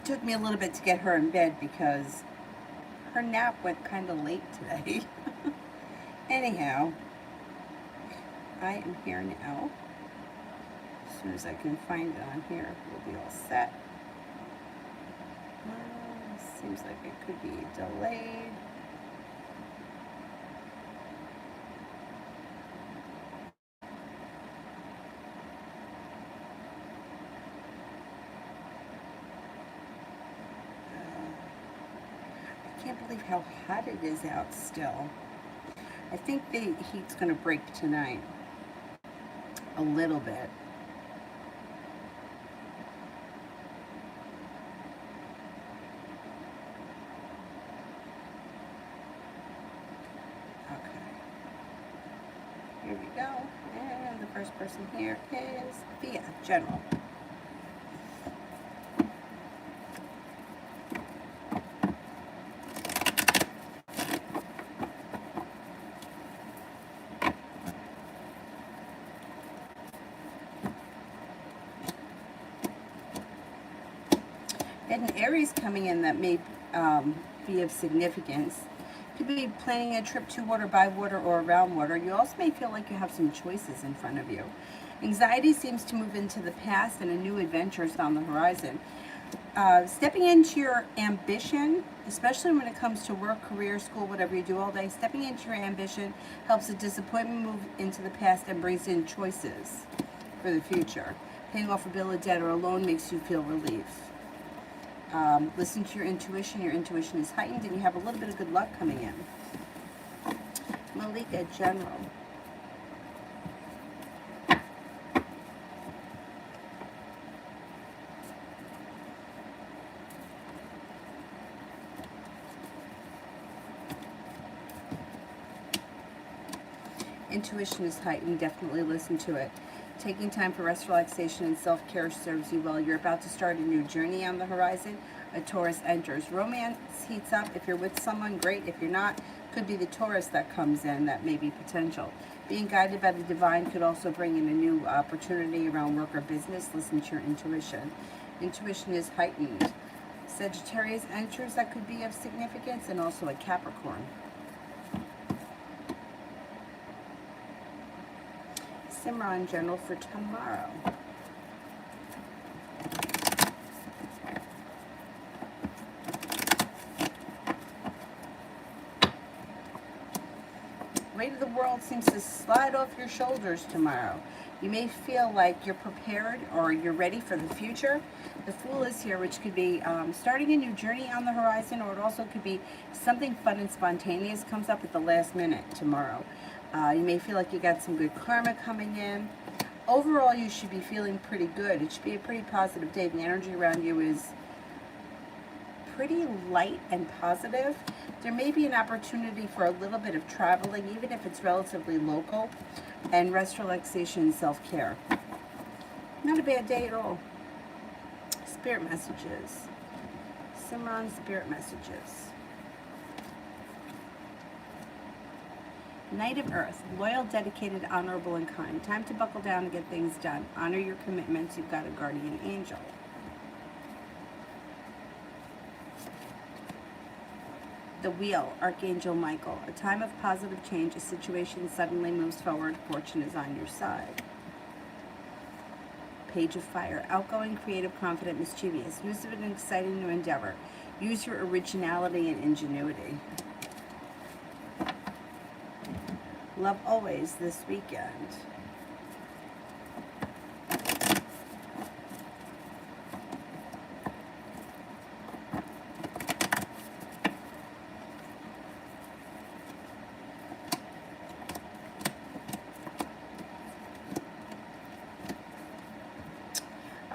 took me a little bit to get her in bed because her nap went kind of late today. Anyhow, I am here now. As soon as I can find it on here, we'll be all set. Seems like it could be delayed. I can't believe how hot it is out still. I think the heat's going to break tonight a little bit. Here we go. And the first person here is Via General. And an Aries coming in that may be of significance. Could be planning a trip to water, by water, or around water. You also may feel like you have some choices in front of you. Anxiety seems to move into the past and a new adventure is on the horizon. Stepping into your ambition, especially when it comes to work, career, school, whatever you do all day, stepping into your ambition helps a disappointment move into the past and brings in choices for the future. Paying off a bill of debt or a loan makes you feel relief. Listen to your intuition. Your intuition is heightened and you have a little bit of good luck coming in. Malika General. Intuition is heightened. Definitely listen to it. Taking time for rest, relaxation, and self-care serves you well. You're about to start a new journey on the horizon. A Taurus enters. Romance heats up. If you're with someone, great. If you're not, could be the Taurus that comes in that may be potential. Being guided by the divine could also bring in a new opportunity around work or business. Listen to your intuition. Intuition is heightened. Sagittarius enters. That could be of significance, and also a Capricorn. Simran General for tomorrow. Weight of the world seems to slide off your shoulders tomorrow. You may feel like you're prepared or you're ready for the future. The Fool is here, which could be starting a new journey on the horizon, or it also could be something fun and spontaneous comes up at the last minute tomorrow. You may feel like you got some good karma coming in. Overall, you should be feeling pretty good. It should be a pretty positive day. The energy around you is pretty light and positive. There may be an opportunity for a little bit of traveling, even if it's relatively local, and rest, relaxation, self-care. Not a bad day at all. Spirit messages. Simran, spirit messages. Knight of Earth, loyal, dedicated, honorable, and kind. Time to buckle down and get things done. Honor your commitments. You've got a guardian angel. The Wheel, Archangel Michael. A time of positive change. A situation suddenly moves forward. Fortune is on your side. Page of Fire, outgoing, creative, confident, mischievous. News of an exciting new endeavor. Use your originality and ingenuity. Love always this weekend.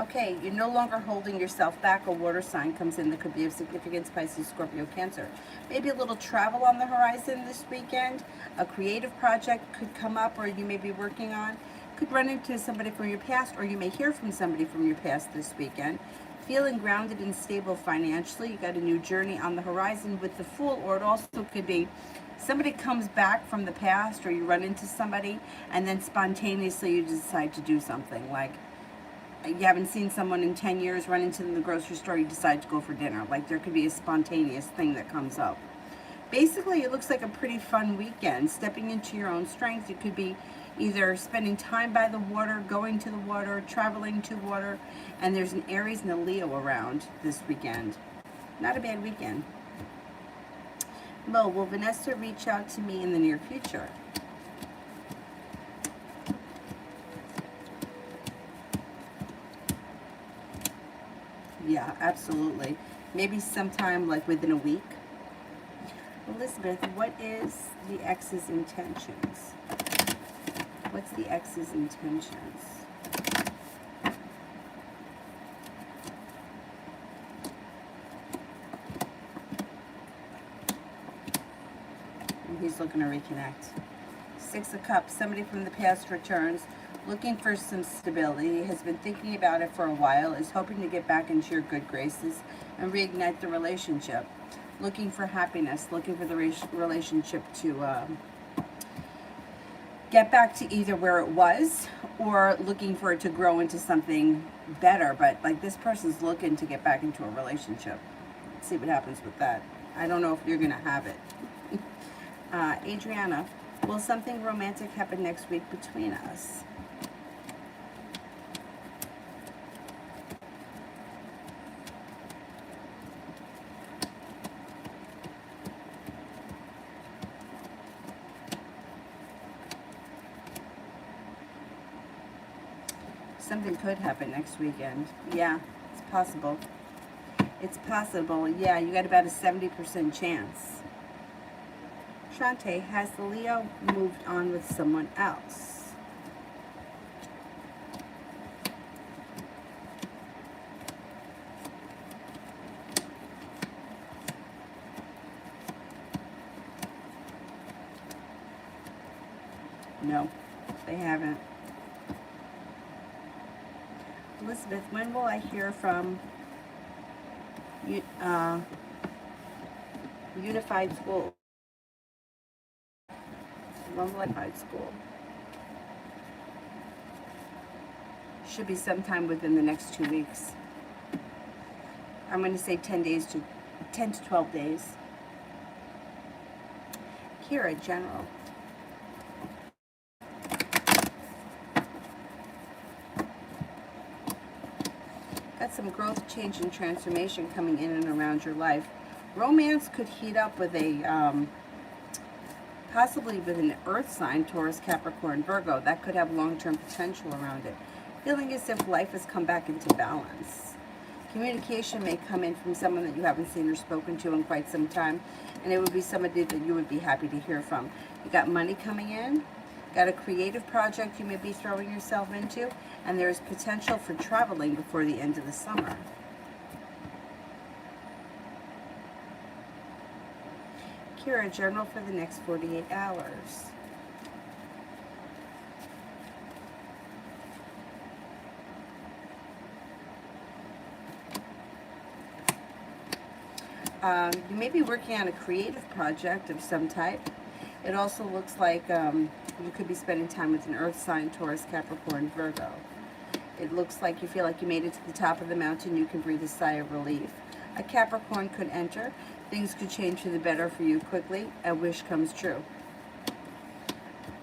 Okay, you're no longer holding yourself back. A water sign comes in that could be of significance. Pisces, Scorpio, Cancer. Maybe a little travel on the horizon this weekend. A creative project could come up, or you may be working on. Could run into somebody from your past, or you may hear from somebody from your past this weekend. Feeling grounded and stable financially. You got a new journey on the horizon with the Fool, or it also could be somebody comes back from the past, or you run into somebody and then spontaneously you decide to do something like you haven't seen someone in 10 years, run into them in the grocery store, you decide to go for dinner. Like there could be a spontaneous thing that comes up. Basically, it looks like a pretty fun weekend. Stepping into your own strength. It could be either spending time by the water, going to the water, traveling to water, and there's an Aries and a Leo around this weekend. Not a bad weekend. Mo, will Vanessa reach out to me in the near future? Yeah, absolutely. Maybe sometime like within a week. Elizabeth, what is the ex's intentions? What's the ex's intentions? And he's looking to reconnect. Six of Cups, somebody from the past returns, looking for some stability, has been thinking about it for a while, is hoping to get back into your good graces and reignite the relationship. Looking for happiness, looking for the relationship to get back to either where it was or looking for it to grow into something better. But like this person's looking to get back into a relationship. Let's see what happens with that. I don't know if you're going to have it. Adriana, will something romantic happen next week between us? Something could happen next weekend. Yeah, it's possible. It's possible. Yeah, you got about a 70% chance. Shante, has the Leo moved on with someone else? No, they haven't. Elizabeth, when will I hear from Unified School? When will I Unified School? Should be sometime within the next 2 weeks. I'm going to say 10 to 12 days. Kira, General. Got some growth, change, and transformation coming in and around your life. Romance could heat up with a, possibly with an earth sign, Taurus, Capricorn, Virgo. That could have long-term potential around it. Feeling as if life has come back into balance. Communication may come in from someone that you haven't seen or spoken to in quite some time, and it would be somebody that you would be happy to hear from. You got money coming in. Got a creative project you may be throwing yourself into, and there's potential for traveling before the end of the summer. Kira, general for the next 48 hours. You may be working on a creative project of some type. It also looks like you could be spending time with an earth sign, Taurus, Capricorn, Virgo. It looks like you feel like you made it to the top of the mountain. You can breathe a sigh of relief. A Capricorn could enter. Things could change for the better for you quickly. A wish comes true.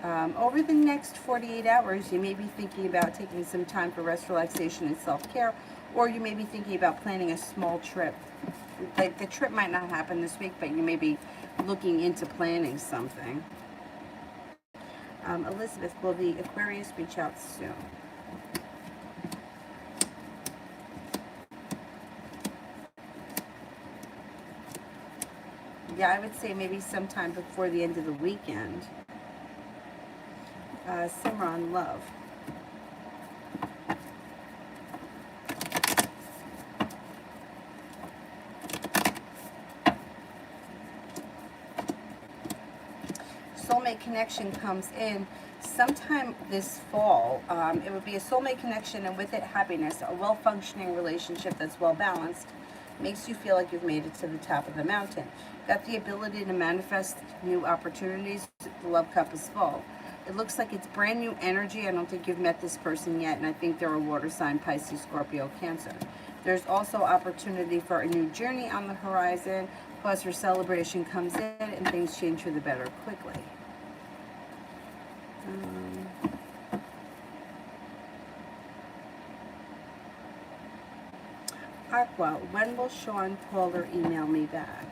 Over the next 48 hours, you may be thinking about taking some time for rest, relaxation, and self-care, or you may be thinking about planning a small trip. Like the trip might not happen this week, but you may be looking into planning something. Elizabeth, will the Aquarius reach out soon? Yeah, I would say maybe sometime before the end of the weekend. Simran, love. Soulmate connection comes in sometime this fall. It would be a soulmate connection, and with it, happiness. A well-functioning relationship that's well-balanced makes you feel like you've made it to the top of the mountain. Got the ability to manifest new opportunities. The love cup is full. It looks like it's brand new energy. I don't think you've met this person yet, and I think they're a water sign, Pisces, Scorpio, Cancer. There's also opportunity for a new journey on the horizon. Cause for celebration comes in, and things change for the better quickly. Aqua, when will Sean call or email me back?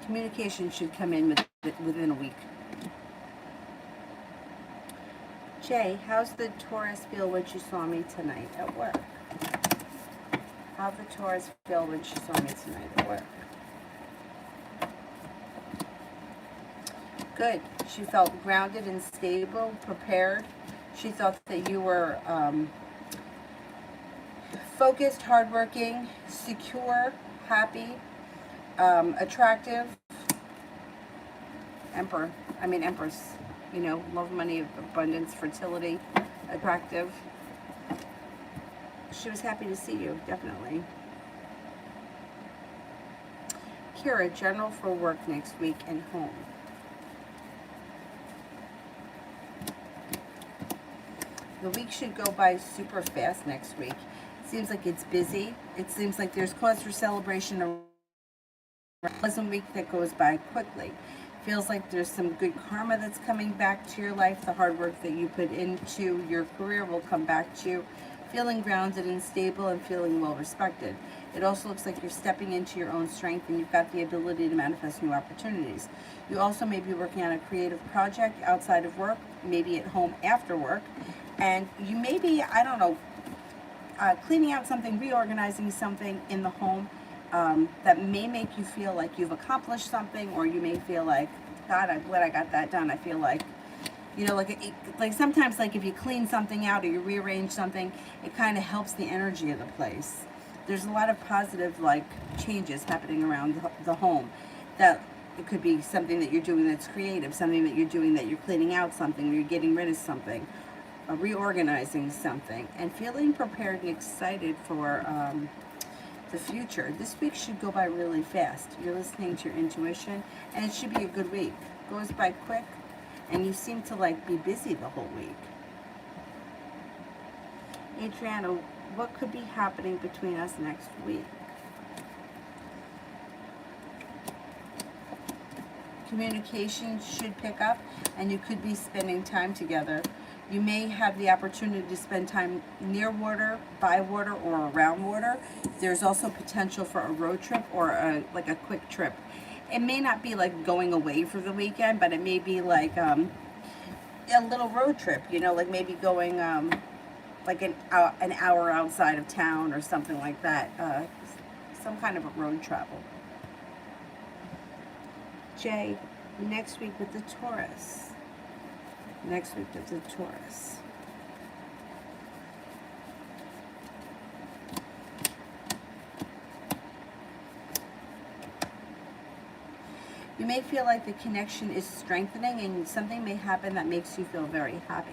Communication should come in within a week. Jay, how's the Taurus feel when she saw me tonight at work? How'd the Taurus feel when she saw me tonight at work? Good. She felt grounded and stable, prepared. She thought that you were focused, hardworking, secure, happy, attractive. Empress. You know, love, money, abundance, fertility, attractive. She was happy to see you, definitely. Kira, general for work next week and home. The week should go by super fast next week. It seems like it's busy. It seems like there's cause for celebration. A pleasant week that goes by quickly. Feels like there's some good karma that's coming back to your life. The hard work that you put into your career will come back to you. Feeling grounded and stable and feeling well respected. It also looks like you're stepping into your own strength and you've got the ability to manifest new opportunities. You also may be working on a creative project outside of work, maybe at home after work. And you may be, I don't know, cleaning out something, reorganizing something in the home that may make you feel like you've accomplished something, or you may feel like, God, I'm glad I got that done. I feel like, you know, like sometimes, like if you clean something out or you rearrange something, it kind of helps the energy of the place. There's a lot of positive, like, changes happening around the home. That it could be something that you're doing that's creative, something that you're doing that you're cleaning out something, or you're getting rid of something, reorganizing something, and feeling prepared and excited for the future. This week should go by really fast. You're listening to your intuition, and it should be a good week. It goes by quick, and you seem to like be busy the whole week. Adriana, what could be happening between us next week? Communication should pick up, and you could be spending time together. You may have the opportunity to spend time near water, by water, or around water. There's also potential for a road trip or like a quick trip. It may not be like going away for the weekend, but it may be like a little road trip, you know, like maybe going like an hour outside of town or something like that. Some kind of a road travel. Jay, next week with the Taurus. Next week with the Taurus. You may feel like the connection is strengthening and something may happen that makes you feel very happy.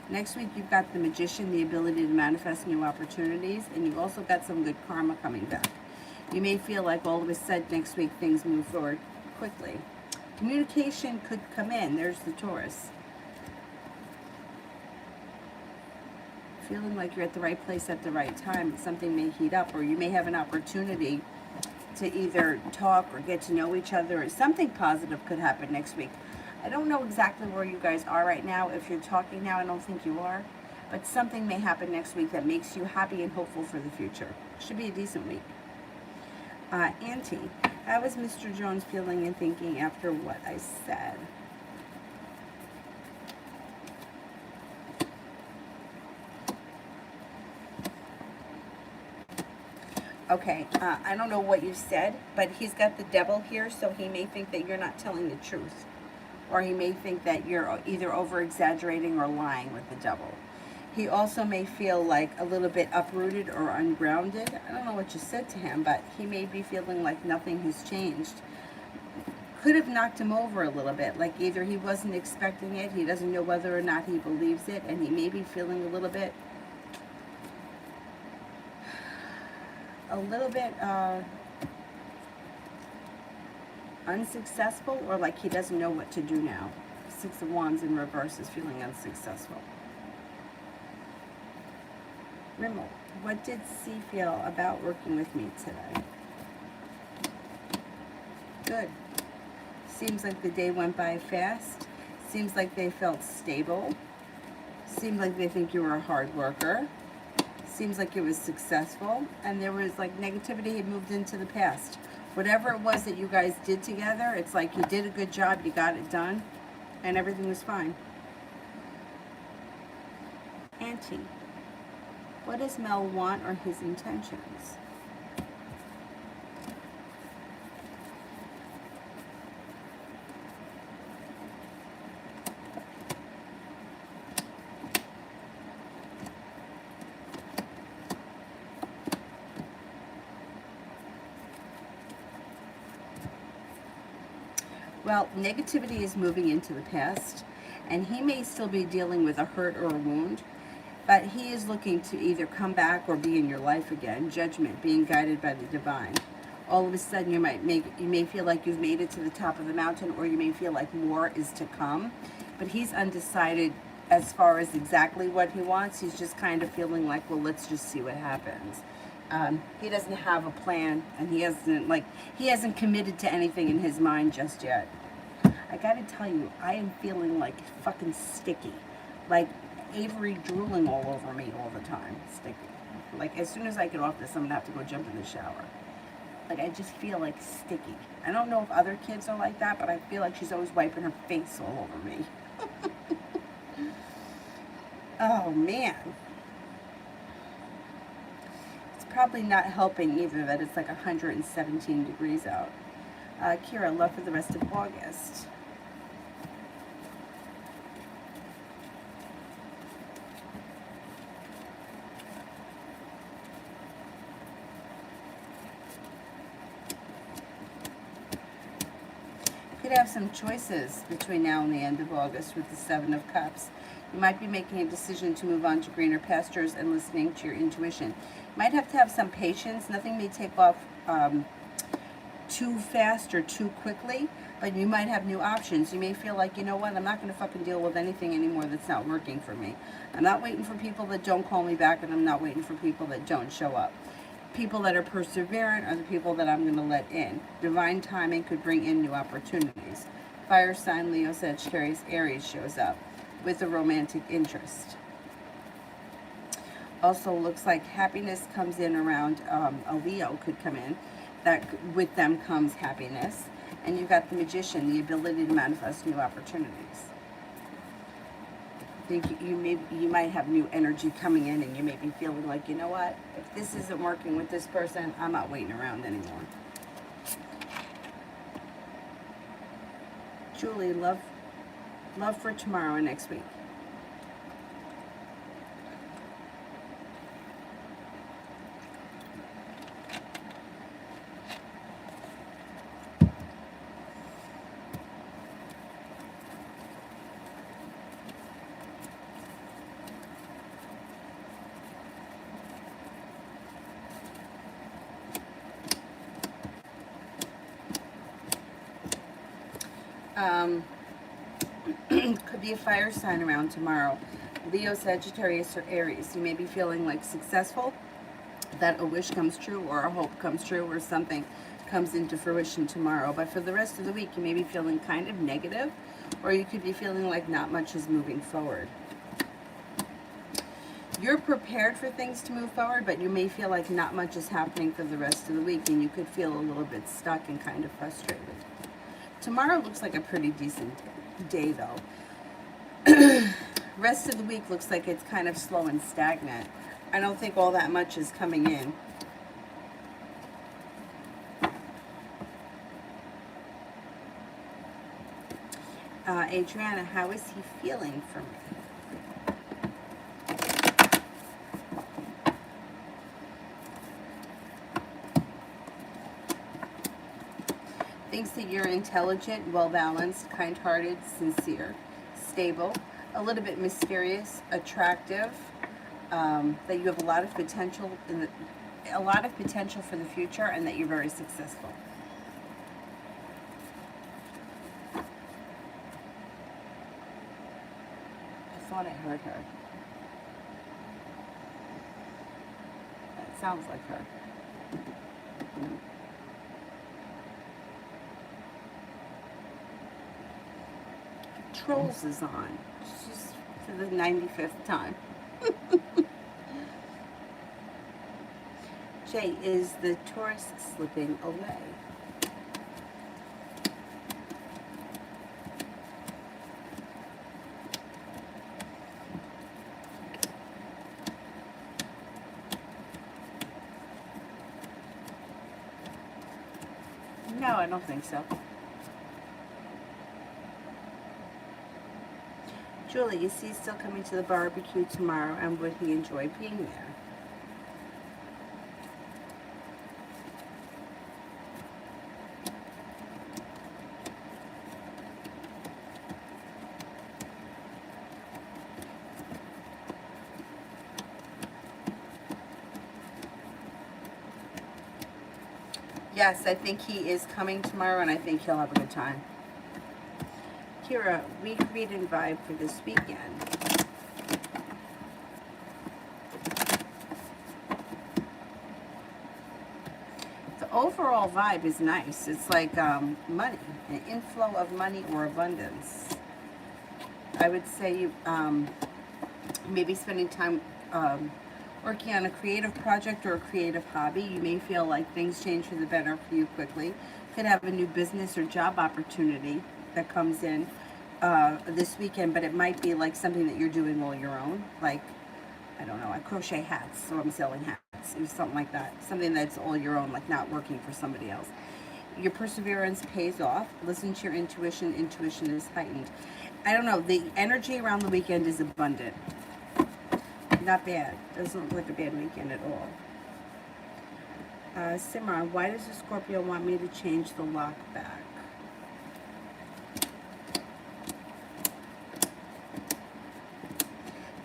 Next week you've got the Magician, the ability to manifest new opportunities, and you've also got some good karma coming back. You may feel like all of a sudden next week things move forward quickly. Communication could come in. There's the Taurus. Feeling like you're at the right place at the right time. Something may heat up, or you may have an opportunity to either talk or get to know each other, or something positive could happen next week. I don't know exactly where you guys are right now. If you're talking now, I don't think you are, but something may happen next week that makes you happy and hopeful for the future. Should be a decent week. Auntie, how is Mr. Jones feeling and thinking after what I said? Okay, I don't know what you said, but he's got the devil here, so he may think that you're not telling the truth. Or he may think that you're either over-exaggerating or lying with the devil. He also may feel like a little bit uprooted or ungrounded. I don't know what you said to him, but he may be feeling like nothing has changed. Could have knocked him over a little bit, like either he wasn't expecting it, he doesn't know whether or not he believes it, and he may be feeling a little bit unsuccessful, or like he doesn't know what to do now. Six of Wands in reverse is feeling unsuccessful. Rimmel, what did C feel about working with me today? Good. Seems like the day went by fast. Seems like they felt stable. Seems like they think you were a hard worker. Seems like it was successful. And there was like negativity had moved into the past. Whatever it was that you guys did together, it's like you did a good job, you got it done, and everything was fine. Auntie, what does Mel want or his intentions? Well, negativity is moving into the past, and he may still be dealing with a hurt or a wound, but he is looking to either come back or be in your life again. Judgment, being guided by the divine. All of a sudden, you may feel like you've made it to the top of the mountain, or you may feel like more is to come, but he's undecided as far as exactly what he wants. He's just kind of feeling like, well, let's just see what happens. He doesn't have a plan, and he hasn't committed to anything in his mind just yet. I gotta tell you, I am feeling like fucking sticky, like Avery drooling all over me all the time. Sticky. Like as soon as I get off this, I'm gonna have to go jump in the shower. Like I just feel like sticky. I don't know if other kids are like that, but I feel like she's always wiping her face all over me. Oh man. Probably not helping either that it's like 117 degrees out. Kira, love for the rest of August. You could have some choices between now and the end of August with the Seven of Cups. You might be making a decision to move on to greener pastures and listening to your intuition. You might have to have some patience. Nothing may take off too fast or too quickly, but you might have new options. You may feel like, you know what, I'm not going to fucking deal with anything anymore that's not working for me. I'm not waiting for people that don't call me back, and I'm not waiting for people that don't show up. People that are perseverant are the people that I'm going to let in. Divine timing could bring in new opportunities. Fire sign, Leo, Sagittarius, Aries shows up with a romantic interest. Also looks like happiness comes in around a Leo could come in. That with them comes happiness. And you've got the Magician, the ability to manifest new opportunities. I think you might have new energy coming in, and you may be feeling like, you know what, if this isn't working with this person, I'm not waiting around anymore. Julie, love for tomorrow and next week. Could be a fire sign around tomorrow. Leo, Sagittarius, or Aries. You may be feeling like successful, that a wish comes true or a hope comes true or something comes into fruition tomorrow. But for the rest of the week, you may be feeling kind of negative, or you could be feeling like not much is moving forward. You're prepared for things to move forward, but you may feel like not much is happening for the rest of the week, and you could feel a little bit stuck and kind of frustrated. Tomorrow looks like a pretty decent day, though. Rest of the week looks like it's kind of slow and stagnant. I don't think all that much is coming in. Adriana, how is he feeling for me? Thinks that you're intelligent, well-balanced, kind-hearted, sincere, stable, a little bit mysterious, attractive, that you have a lot of potential for the future, and that you're very successful. thought I heard her. That sounds like her. Trolls is on. She's for the 95th time. J, is the Taurus slipping away? No, I don't think so. Julie, is he still coming to the barbecue tomorrow, and would he enjoy being there? Yes, I think he is coming tomorrow, and I think he'll have a good time. Kira, week read and vibe for this weekend. The overall vibe is nice. It's like money, an inflow of money or abundance. I would say you maybe spending time working on a creative project or a creative hobby. You may feel like things change for the better for you quickly. Could have a new business or job opportunity that comes in this weekend, but it might be like something that you're doing all your own. Like, I don't know, I crochet hats, so I'm selling hats, or something like that. Something that's all your own, like not working for somebody else. Your perseverance pays off. Listen to your intuition. Intuition is heightened. I don't know, the energy around the weekend is abundant. Not bad. Doesn't look like a bad weekend at all. Simran, why does the Scorpio want me to change the lock back?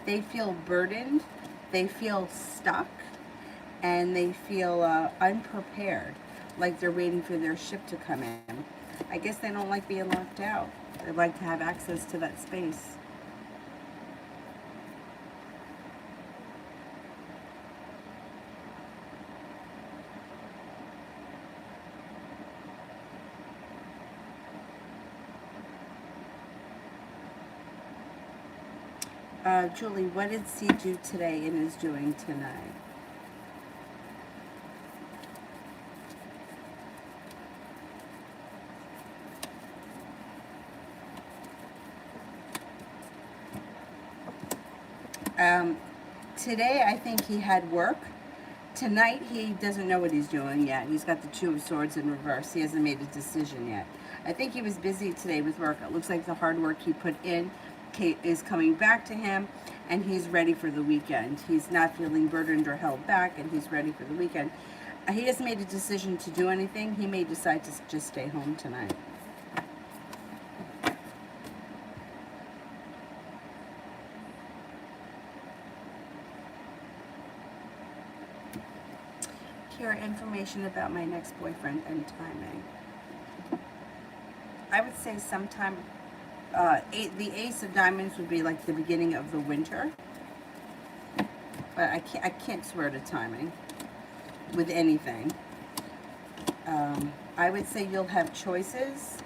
They feel burdened, they feel stuck, and they feel unprepared, like they're waiting for their ship to come in. I guess they don't like being locked out. They like to have access to that space. Julie, what did C do today and is doing tonight? Today, I think he had work. Tonight, he doesn't know what he's doing yet. He's got the Two of Swords in reverse. He hasn't made a decision yet. I think he was busy today with work. It looks like the hard work he put in is coming back to him, and he's ready for the weekend. He's not feeling burdened or held back, and he's ready for the weekend. He hasn't made a decision to do anything. He may decide to just stay home tonight. Kira, information about my next boyfriend and timing. I would say sometime, the Ace of Diamonds would be like the beginning of the winter. But I can't swear to timing with anything. I would say you'll have choices.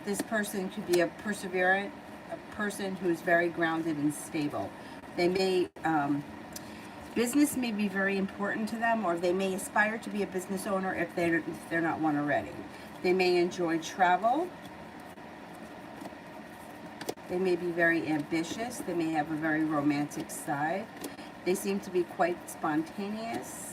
This person could be a perseverant, a person who's very grounded and stable. They may, business may be very important to them, or they may aspire to be a business owner if they're not one already. They may enjoy travel. They may be very ambitious. They may have a very romantic side. They seem to be quite spontaneous.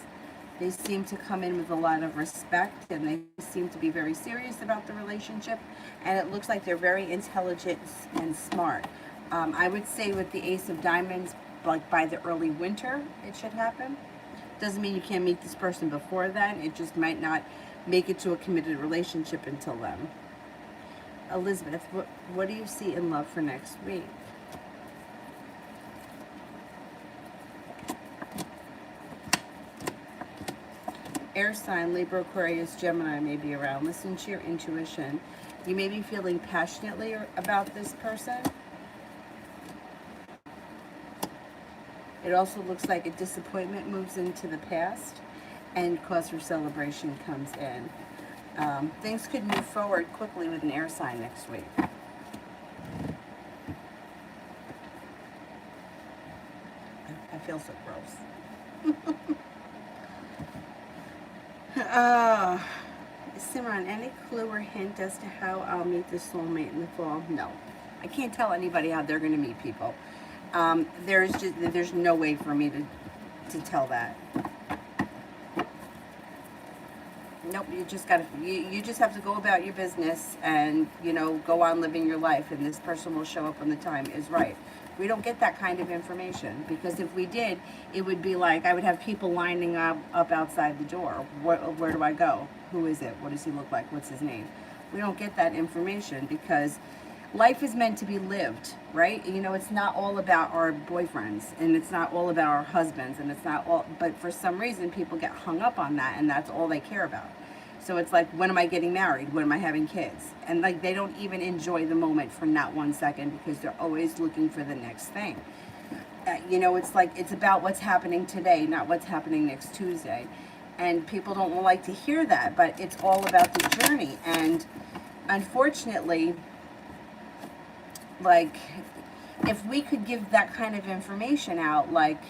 They seem to come in with a lot of respect, and they seem to be very serious about the relationship. And it looks like they're very intelligent and smart. I would say with the Ace of Diamonds, like by the early winter, it should happen. Doesn't mean you can't meet this person before then. It just might not make it to a committed relationship until then. Elizabeth, what do you see in love for next week? Air sign, Libra, Aquarius, Gemini may be around. Listen to your intuition. You may be feeling passionately about this person. It also looks like a disappointment moves into the past and cause for celebration comes in. Things could move forward quickly with an air sign next week. I feel so gross. Simran, any clue or hint as to how I'll meet the soulmate in the fall? No. I can't tell anybody how they're going to meet people. There's no way for me to tell that. Nope, you just gotta, you just have to go about your business and, you know, go on living your life, and this person will show up when the time is right. We don't get that kind of information, because if we did, it would be like, I would have people lining up outside the door. Where do I go? Who is it? What does he look like? What's his name? We don't get that information because life is meant to be lived, right? You know, it's not all about our boyfriends, and it's not all about our husbands, and it's not all, but for some reason people get hung up on that, and that's all they care about. So it's like, when am I getting married? When am I having kids? And like, they don't even enjoy the moment for not 1 second, because they're always looking for the next thing. You know, it's like, it's about what's happening today, not what's happening next Tuesday. And people don't like to hear that, but it's all about the journey. And unfortunately, like, if we could give that kind of information out, like,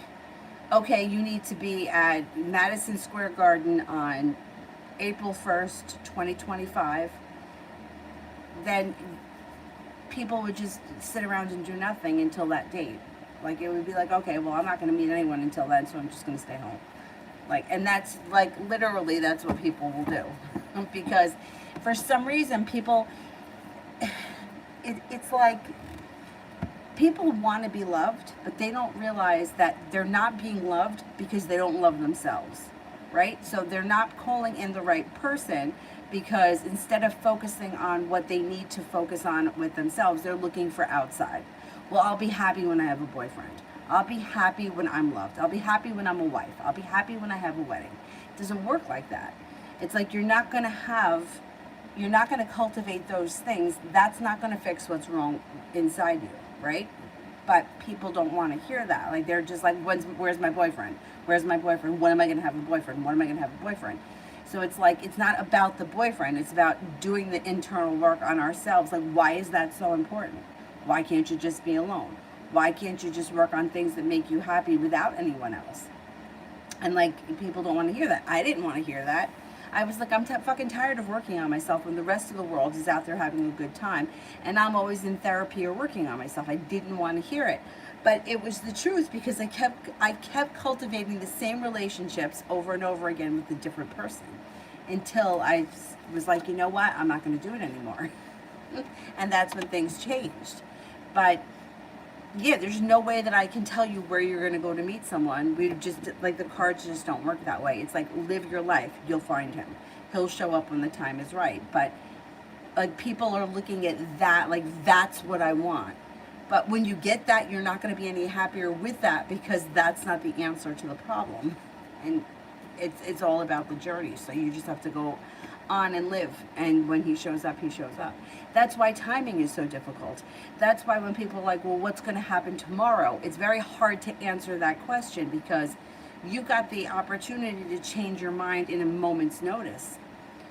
okay, you need to be at Madison Square Garden on April 1st, 2025, then people would just sit around and do nothing until that date. Like, it would be like, okay, well, I'm not going to meet anyone until then, so I'm just going to stay home. Like, and that's, like, literally, that's what people will do. Because for some reason, people, it's like, people want to be loved, but they don't realize that they're not being loved because they don't love themselves, right? So they're not calling in the right person, because instead of focusing on what they need to focus on with themselves, they're looking for outside. Well, I'll be happy when I have a boyfriend. I'll be happy when I'm loved. I'll be happy when I'm a wife. I'll be happy when I have a wedding. It doesn't work like that. It's like, you're not going to cultivate those things. That's not going to fix what's wrong inside you, right? But people don't want to hear that. Like, they're just like, where's my boyfriend? Where's my boyfriend? When am I going to have a boyfriend? When am I going to have a boyfriend? So it's like, it's not about the boyfriend. It's about doing the internal work on ourselves. Like, why is that so important? Why can't you just be alone? Why can't you just work on things that make you happy without anyone else? And like, people don't want to hear that. I didn't want to hear that. I was like, I'm fucking tired of working on myself when the rest of the world is out there having a good time, and I'm always in therapy or working on myself. I didn't want to hear it, but it was the truth, because I kept cultivating the same relationships over and over again with a different person, until I was like, you know what, I'm not going to do it anymore. And that's when things changed. But yeah, there's no way that I can tell you where you're going to go to meet someone. We just, like, the cards just don't work that way. It's like, live your life. You'll find him. He'll show up when the time is right. But like, people are looking at that, like, that's what I want. But when you get that, you're not going to be any happier with that, because that's not the answer to the problem. And it's all about the journey. So you just have to go on and live, and when he shows up, he shows up. That's why timing is so difficult. That's why when people are like, well, what's going to happen tomorrow, it's very hard to answer that question, because you got the opportunity to change your mind in a moment's notice.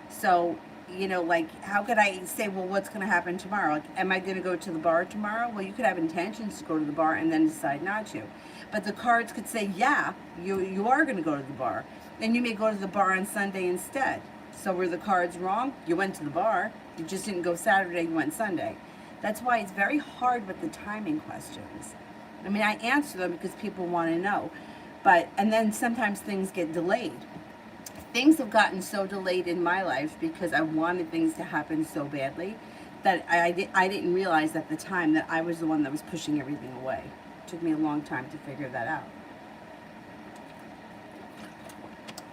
So, you know, like, how could I say, well, what's going to happen tomorrow? Like, am I going to go to the bar tomorrow? Well, you could have intentions to go to the bar and then decide not to. But the cards could say, yeah, you are going to go to the bar. And you may go to the bar on Sunday instead. So were the cards wrong? You went to the bar. You just didn't go Saturday, you went Sunday. That's why it's very hard with the timing questions. I mean, I answer them because people want to know. And then sometimes things get delayed. Things have gotten so delayed in my life because I wanted things to happen so badly that I didn't realize at the time that I was the one that was pushing everything away. It took me a long time to figure that out.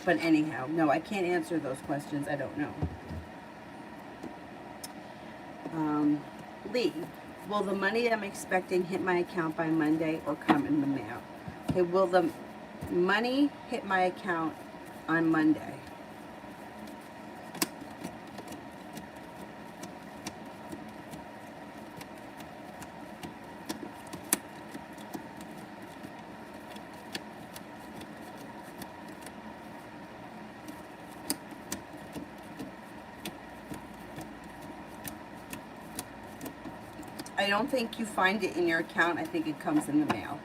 But anyhow, no, I can't answer those questions. I don't know. Lee, will the money I'm expecting hit my account by Monday or come in the mail? Okay, will the money hit my account on Monday? I don't think you find it in your account. I think it comes in the mail.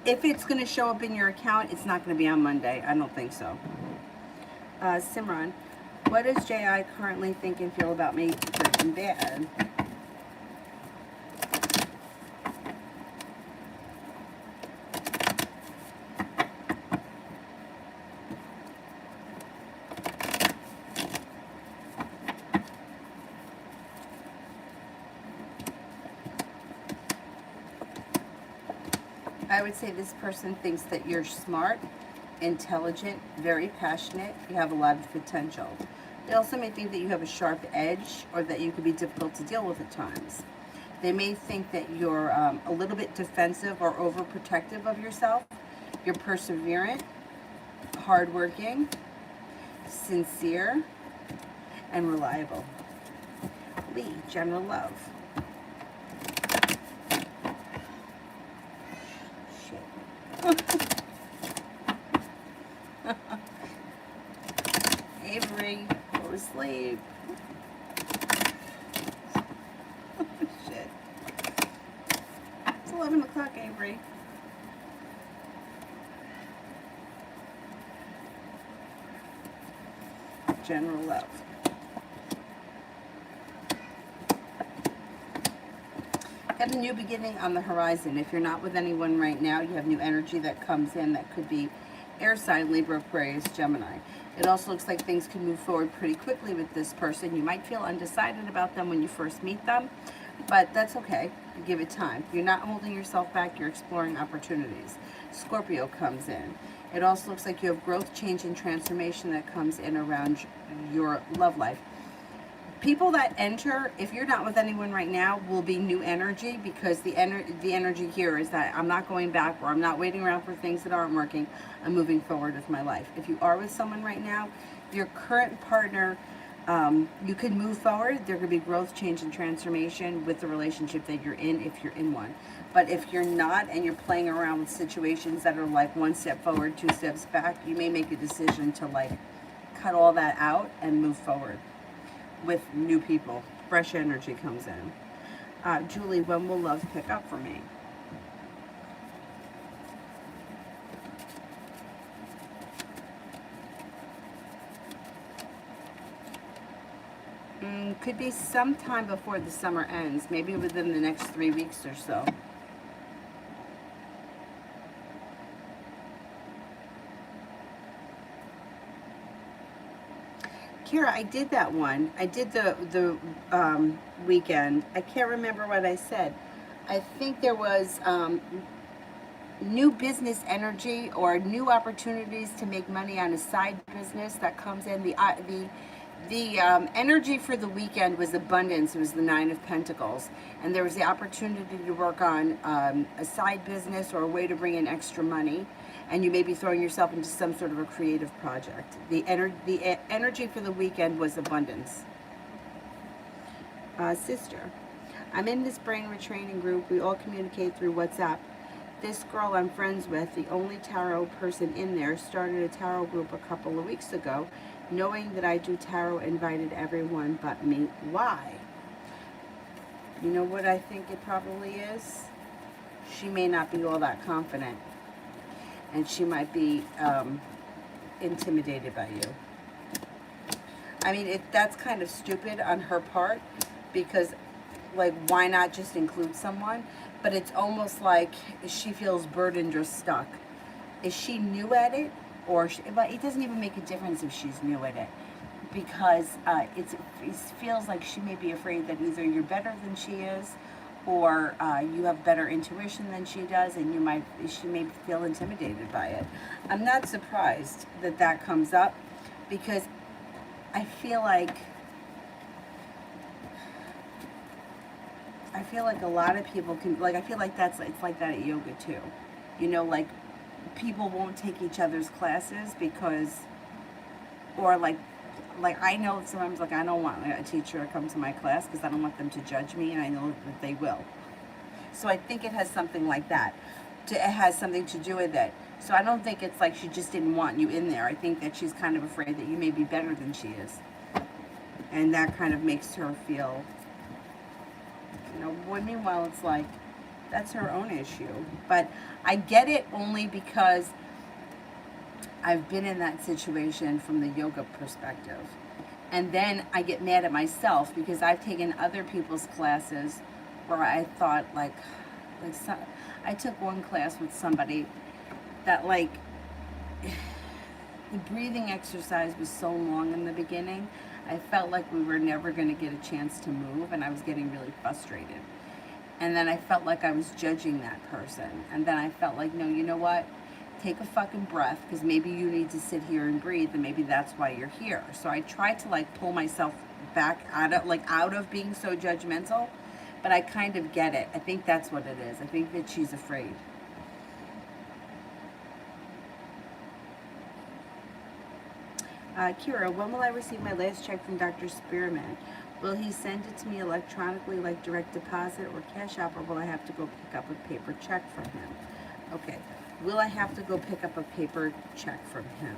If it's going to show up in your account, it's not going to be on Monday. I don't think so. Simran, what does J.I. currently think and feel about me, good and bad? I would say this person thinks that you're smart, intelligent, very passionate. You have a lot of potential. They also may think that you have a sharp edge or that you could be difficult to deal with at times. They may think that you're a little bit defensive or overprotective of yourself. You're perseverant, hardworking, sincere, and reliable. Lee, general love. Avery, go to sleep. Shit. It's 11 o'clock, Avery. General love. Got a new beginning on the horizon. If you're not with anyone right now, you have new energy that comes in that could be air sign, Libra, Aquarius, Gemini. It also looks like things can move forward pretty quickly with this person. You might feel undecided about them when you first meet them, but that's okay. Give it time. You're not holding yourself back. You're exploring opportunities. Scorpio comes in. It also looks like you have growth, change, and transformation that comes in around your love life. People that enter, if you're not with anyone right now, will be new energy, because the energy here is that I'm not going back, or I'm not waiting around for things that aren't working. I'm moving forward with my life. If you are with someone right now, your current partner, you could move forward. There could be growth, change, and transformation with the relationship that you're in, if you're in one. But if you're not, and you're playing around with situations that are like one step forward, two steps back, you may make a decision to like cut all that out and move forward with new people. Fresh energy comes in. Julie, when will love pick up for me? Could be sometime before the summer ends, maybe within the next 3 weeks or so. Kira, I did that one. I did the weekend. I can't remember what I said. I think there was new business energy or new opportunities to make money on a side business that comes in. The energy for the weekend was abundance. It was the 9 of Pentacles, and there was the opportunity to work on a side business or a way to bring in extra money. And you may be throwing yourself into some sort of a creative project. The energy for the weekend was abundance. Sister, I'm in this brain retraining group. We all communicate through WhatsApp. This girl I'm friends with, the only tarot person in there, started a tarot group a couple of weeks ago. Knowing that I do tarot, invited everyone but me. Why? You know what I think it probably is? She may not be all that confident. And she might be intimidated by you. I mean, that's kind of stupid on her part, because, like, why not just include someone? But it's almost like she feels burdened or stuck. Is she new at it? But it doesn't even make a difference if she's new at it, because it feels like she may be afraid that either you're better than she is, or you have better intuition than she does, and she may feel intimidated by it. I'm not surprised that comes up, because I feel like a lot of people can, like, I feel like it's like that at yoga too. You know, like, people won't take each other's classes because, or like I know sometimes, like, I don't want a teacher to come to my class because I don't want them to judge me, and I know that they will. So I think it has something like that. It has something to do with it. So I don't think it's like she just didn't want you in there. I think that she's kind of afraid that you may be better than she is. And that kind of makes her feel You know, when meanwhile it's like, that's her own issue. But I get it only because I've been in that situation from the yoga perspective. And then I get mad at myself because I've taken other people's classes where I thought I took one class with somebody that like the breathing exercise was so long in the beginning. I felt like we were never going to get a chance to move, and I was getting really frustrated. And then I felt like I was judging that person. And then I felt like, no, you know what? Take a fucking breath, because maybe you need to sit here and breathe, and maybe that's why you're here. So I tried to like pull myself back out of being so judgmental, but I kind of get it. I think that's what it is. I think that she's afraid. Kira, when will I receive my last check from Dr. Spearman? Will he send it to me electronically like direct deposit or cash app, or will I have to go pick up a paper check from him? Okay. Will I have to go pick up a paper check from him?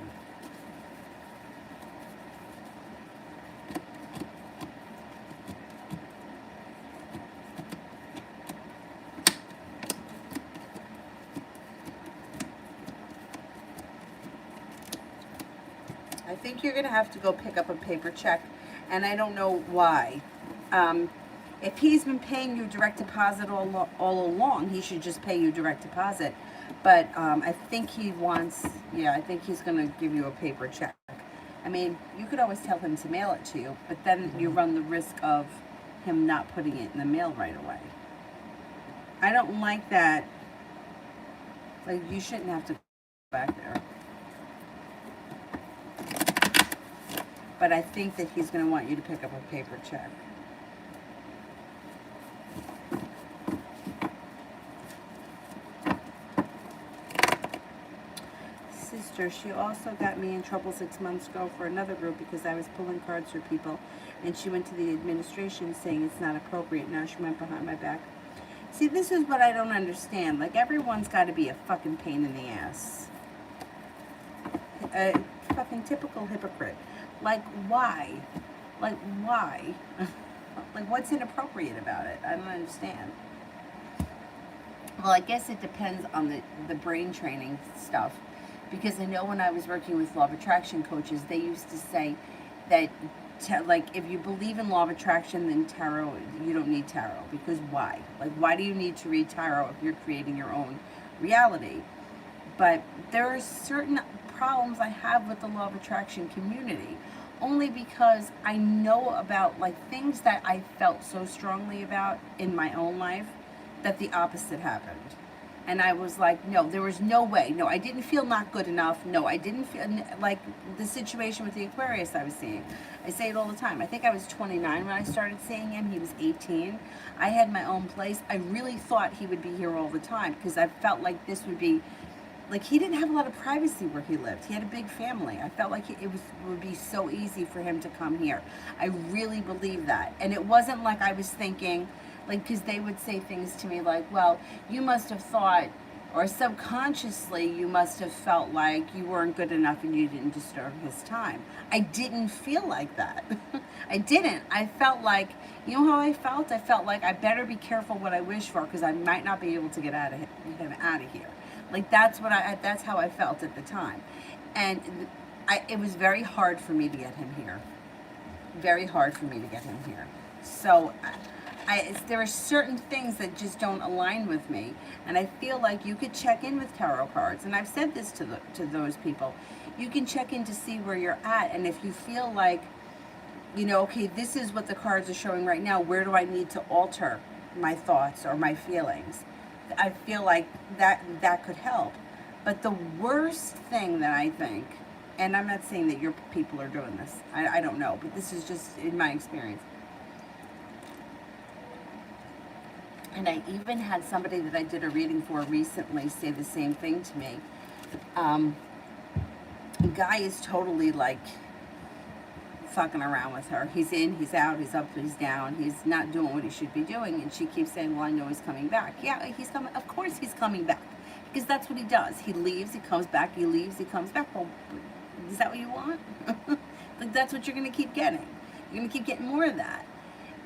I think you're going to have to go pick up a paper check, and I don't know why. If he's been paying you direct deposit all along, he should just pay you direct deposit. But I think he wants, I think he's going to give you a paper check. I mean, you could always tell him to mail it to you, but then you run the risk of him not putting it in the mail right away. I don't like that. Like, you shouldn't have to go back there. But I think that he's going to want you to pick up a paper check. Sister, she also got me in trouble 6 months ago for another group because I was pulling cards for people, and she went to the administration saying it's not appropriate. Now she went behind my back. See, this is what I don't understand. Like, everyone's got to be a fucking pain in the ass. A fucking typical hypocrite. Like, why? Like, why? Like, what's inappropriate about it? I don't understand. Well, I guess it depends on the brain training stuff. Because I know when I was working with law of attraction coaches, they used to say that, like, if you believe in law of attraction, then tarot, you don't need tarot. Because why? Like, why do you need to read tarot if you're creating your own reality? But there are certain problems I have with the law of attraction community, only because I know about like things that I felt so strongly about in my own life that the opposite happened. And I was like, no, there was no way. No, I didn't feel not good enough. No, I didn't feel like the situation with the Aquarius I was seeing. I say it all the time. I think I was 29 when I started seeing him. He was 18. I had my own place. I really thought he would be here all the time because I felt like this would be, like, he didn't have a lot of privacy where he lived. He had a big family. I felt like it would be so easy for him to come here. I really believe that. And it wasn't like I was thinking, like, because they would say things to me like, well, you must have thought, or subconsciously you must have felt like you weren't good enough and you didn't disturb his time. I didn't feel like that. I didn't. I felt like, you know how I felt? I felt like I better be careful what I wish for because I might not be able to get him out of here. Like, that's how I felt at the time. And it was very hard for me to get him here. Very hard for me to get him here. So there are certain things that just don't align with me, and I feel like you could check in with tarot cards, and I've said this to those people. You can check in to see where you're at, and if you feel like, okay, this is what the cards are showing right now, where do I need to alter my thoughts or my feelings? I feel like that could help. But the worst thing that I think, and I'm not saying that your people are doing this, I don't know, but this is just in my experience. And I even had somebody that I did a reading for recently say the same thing to me. The guy is totally like fucking around with her. He's in, he's out, he's up, he's down. He's not doing what he should be doing. And she keeps saying, well, I know he's coming back. Yeah, he's coming. Of course he's coming back. Because that's what he does. He leaves, he comes back, he leaves, he comes back. Well, is that what you want? Like, that's what you're going to keep getting. You're going to keep getting more of that.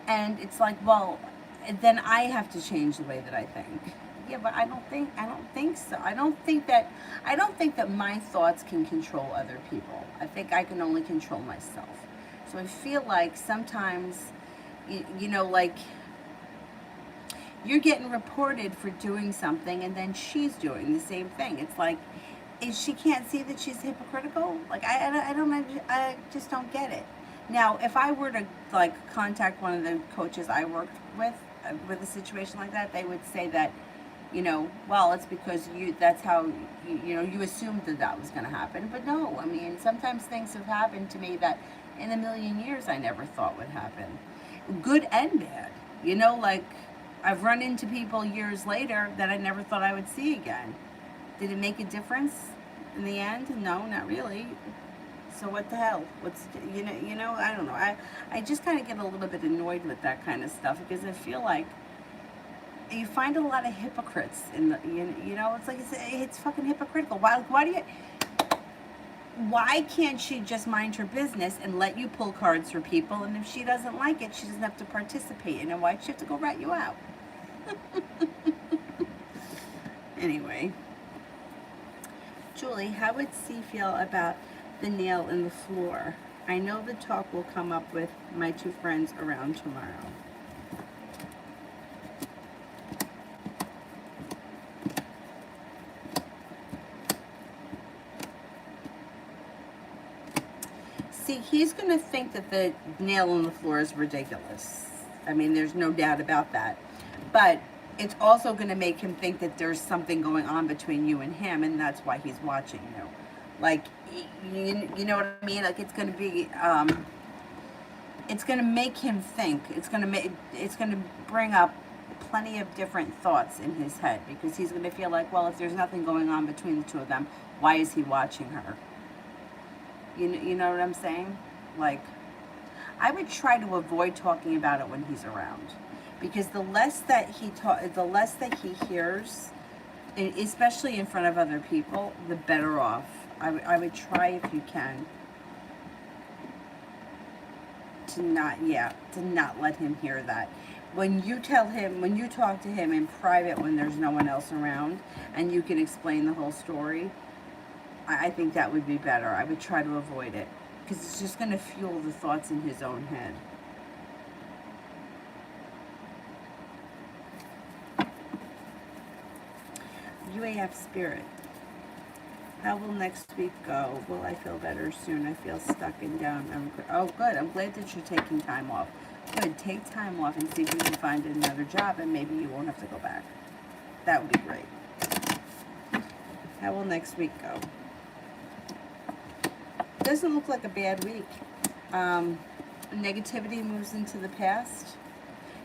And it's like, well, then I have to change the way that I think. Yeah, but I don't think so. I don't think that my thoughts can control other people. I think I can only control myself. So I feel like sometimes, you know, like you're getting reported for doing something and then she's doing the same thing. It's like, she can't see that she's hypocritical. Like, I just don't get it. Now, if I were to like contact one of the coaches I worked with a situation like that, they would say that, you know, well, it's because that's how, you know, you assumed that that was going to happen. But no, I mean, sometimes things have happened to me that in a million years I never thought would happen. Good and bad. You know, like, I've run into people years later that I never thought I would see again. Did it make a difference in the end? No, not really. So what the hell? I don't know. I just kind of get a little bit annoyed with that kind of stuff because I feel like you find a lot of hypocrites in the, you know, it's like it's fucking hypocritical. Why can't she just mind her business and let you pull cards for people, and if she doesn't like it, she doesn't have to participate in it? Why'd she have to go rat you out? Anyway, Julie, how would C feel about the nail in the floor? I know the talk will come up with my two friends around tomorrow. See, he's going to think that the nail on the floor is ridiculous. I mean, there's no doubt about that. But it's also going to make him think that there's something going on between you and him, and that's why he's watching you. Like, you know what I mean? Like, it's going to be, it's going to make him think. It's going to bring up plenty of different thoughts in his head, because he's going to feel like, well, if there's nothing going on between the two of them, why is he watching her? You know what I'm saying? Like, I would try to avoid talking about it when he's around, because the less that he hears, especially in front of other people, the better off. I would try, if you can, to not let him hear that. When you talk to him in private when there's no one else around, and you can explain the whole story, I think that would be better. I would try to avoid it, because it's just going to fuel the thoughts in his own head. UAF Spirit. How will next week go? Will I feel better soon? I feel stuck and down. Oh, good. I'm glad that you're taking time off. Good. Take time off and see if you can find another job, and maybe you won't have to go back. That would be great. How will next week go? Doesn't look like a bad week. Negativity moves into the past.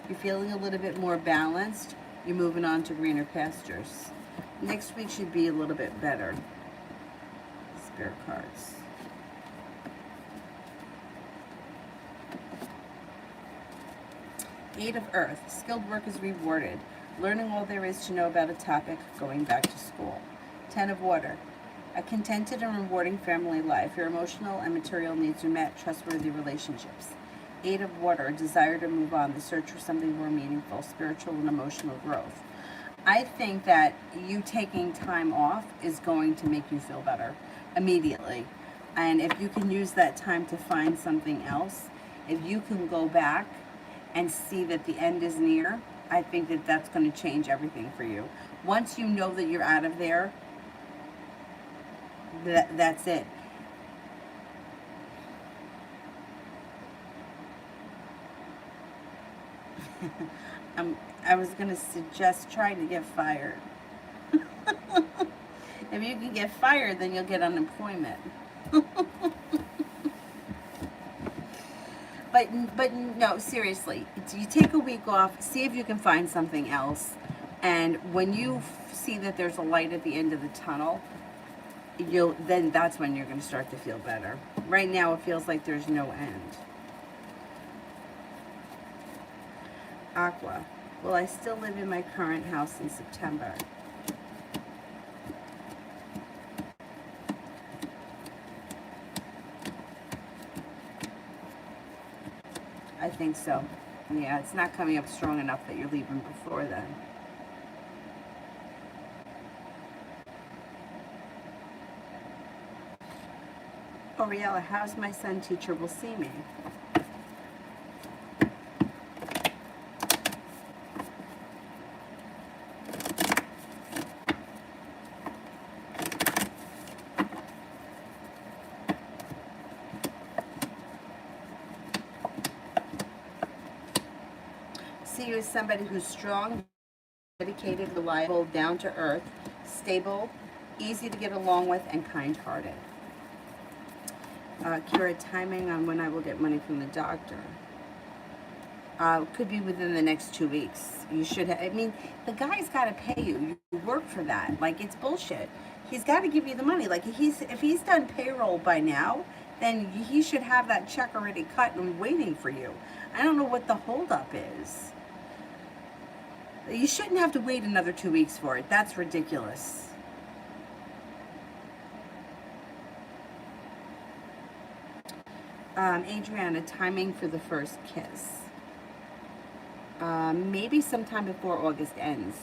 You're feeling a little bit more balanced. You're moving on to greener pastures. Next week should be a little bit better. Spirit cards. Eight of Earth. Skilled work is rewarded. Learning all there is to know about a topic. Going back to school. 10 of Water. A contented and rewarding family life. Your emotional and material needs are met. Trustworthy relationships. 8 of Water. A desire to move on. The search for something more meaningful. Spiritual and emotional growth. I think that you taking time off is going to make you feel better immediately. And if you can use that time to find something else, if you can go back and see that the end is near, I think that that's going to change everything for you. Once you know that you're out of there, that's it. I was going to suggest trying to get fired. If you can get fired, then you'll get unemployment. But no, seriously, you take a week off, see if you can find something else, and when you see that there's a light at the end of the tunnel, then that's when you're going to start to feel better. Right now, it feels like there's no end. Aqua. Will I still live in my current house in September? I think so. Yeah, it's not coming up strong enough that you're leaving before then. Oriella, how's my son teacher will see me? See you as somebody who's strong, dedicated, reliable, down to earth, stable, easy to get along with, and kind-hearted. Kira, timing on when I will get money from the doctor. Could be within the next 2 weeks. You should have, I mean, the guy's got to pay you. You work for that. Like, it's bullshit. He's got to give you the money. Like, if he's done payroll by now, then he should have that check already cut and waiting for you. I don't know what the holdup is. You shouldn't have to wait another 2 weeks for it. That's ridiculous. Adriana, timing for the first kiss. Maybe sometime before August ends.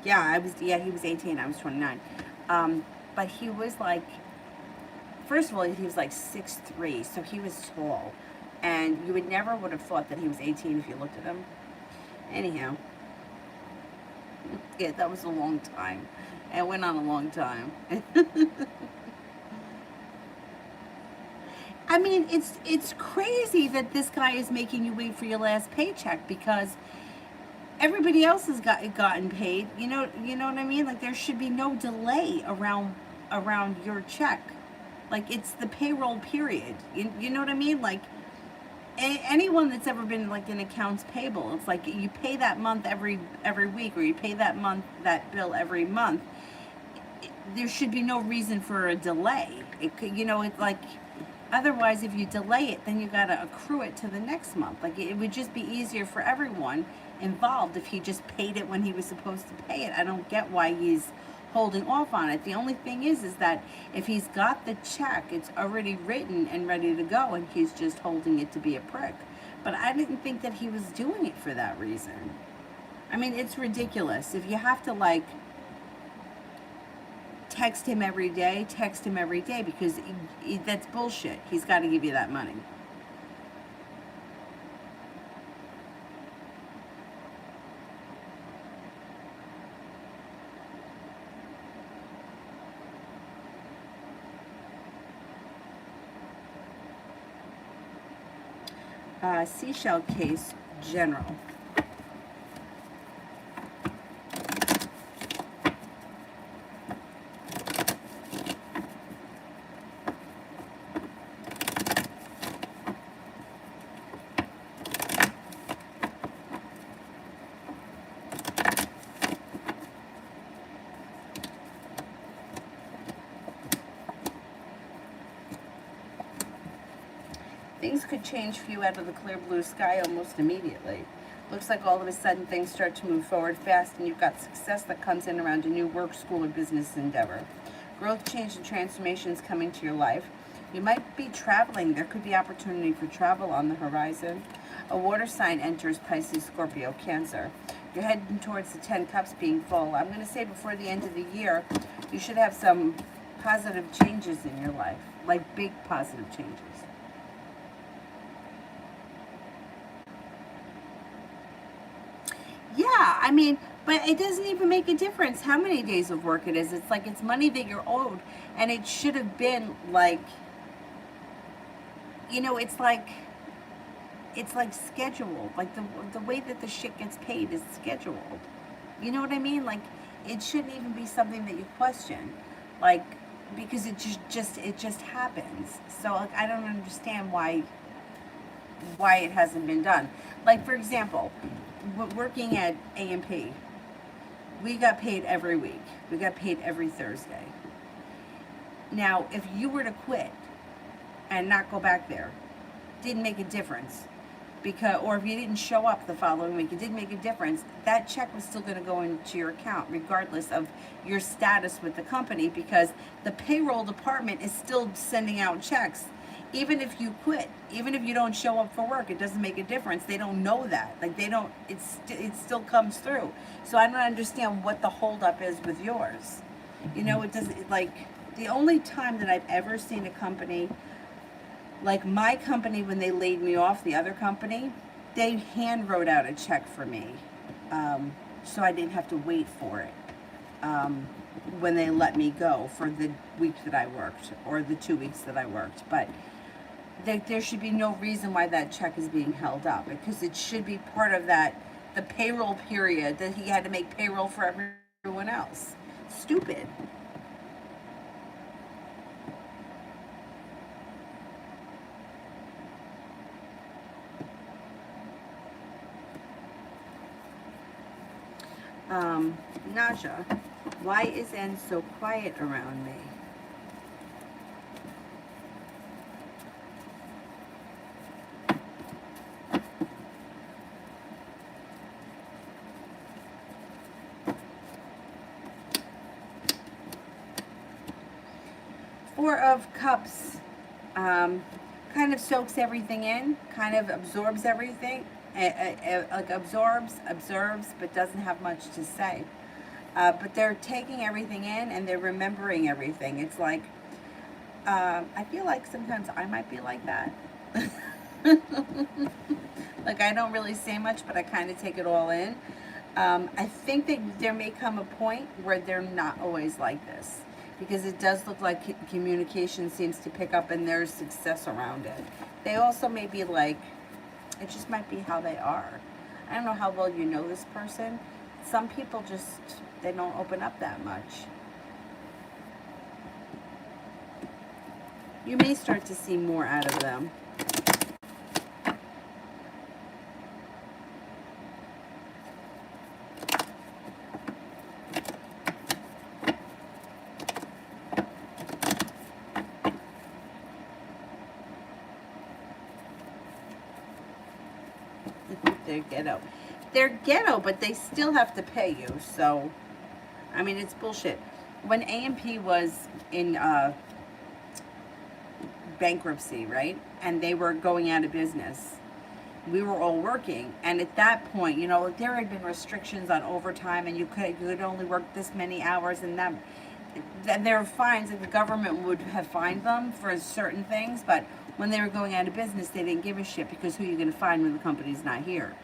Yeah, he was 18, I was 29. But he was like, first of all, he was like 6'3", so he was tall. And you would have thought that he was 18 if you looked at him. Anyhow. Yeah, that was a long time. It went on a long time. I mean, it's crazy that this guy is making you wait for your last paycheck because everybody else has gotten paid. You know what I mean? Like, there should be no delay around your check. Like, it's the payroll period. You know what I mean? Like, anyone that's ever been like in accounts payable, it's like you pay that month every week, or you pay that bill every month. There should be no reason for a delay. It's like, otherwise, if you delay it, then you got to accrue it to the next month. Like, it would just be easier for everyone involved if he just paid it when he was supposed to pay it. I don't get why he's holding off on it. The only thing is that if he's got the check, it's already written and ready to go, and he's just holding it to be a prick. But I didn't think that he was doing it for that reason. I mean, it's ridiculous. If you have to, like, text him every day, because that's bullshit. He's got to give you that money. Seashell case, general. Things could change for you out of the clear blue sky almost immediately. Looks like all of a sudden things start to move forward fast, and you've got success that comes in around a new work, school, or business endeavor. Growth, change, and transformations coming to your life. You might be traveling. There could be opportunity for travel on the horizon. A water sign enters Pisces, Scorpio, Cancer. You're heading towards the 10 Cups being full. I'm going to say before the end of the year, you should have some positive changes in your life, like big positive changes. Yeah, I mean, but it doesn't even make a difference how many days of work it is. It's like, it's money that you're owed, and it should have been like, it's like scheduled. Like, the way that the shit gets paid is scheduled. You know what I mean? Like, it shouldn't even be something that you question, like, because it just happens. So, like, I don't understand why it hasn't been done. Like, for example, working at A&P, we got paid every week. We got paid every Thursday. Now, if you were to quit and not go back there, didn't make a difference. because, or if you didn't show up the following week, it didn't make a difference. That check was still going to go into your account regardless of your status with the company, because the payroll department is still sending out checks. Even if you quit, even if you don't show up for work, it doesn't make a difference. They don't know that. Like, they don't, it still comes through. So I don't understand what the holdup is with yours. You know, it doesn't, like, the only time that I've ever seen a company, like my company, when they laid me off, the other company, they hand wrote out a check for me. So I didn't have to wait for it. When they let me go for the week that I worked, or the 2 weeks that I worked. But there should be no reason why that check is being held up, because it should be part of that, the payroll period, that he had to make payroll for everyone else. Stupid. Naja, why is N so quiet around me? Four of Cups kind of soaks everything in, kind of absorbs everything, like observes, but doesn't have much to say. But they're taking everything in and they're remembering everything. It's like, I feel like sometimes I might be like that. Like, I don't really say much, but I kind of take it all in. I think that there may come a point where they're not always like this, because it does look like communication seems to pick up and there's success around it. They also may be like, it just might be how they are. I don't know how well you know this person. Some people just, they don't open up that much. You may start to see more out of them. They're ghetto. They're ghetto, but they still have to pay you. So, I mean, it's bullshit. When AMP was in bankruptcy, right? And they were going out of business, we were all working. And at that point, you know, there had been restrictions on overtime, and you could only work this many hours, and that there were fines, and the government would have fined them for certain things. But when they were going out of business, they didn't give a shit, because who are you going to find when the company's not here?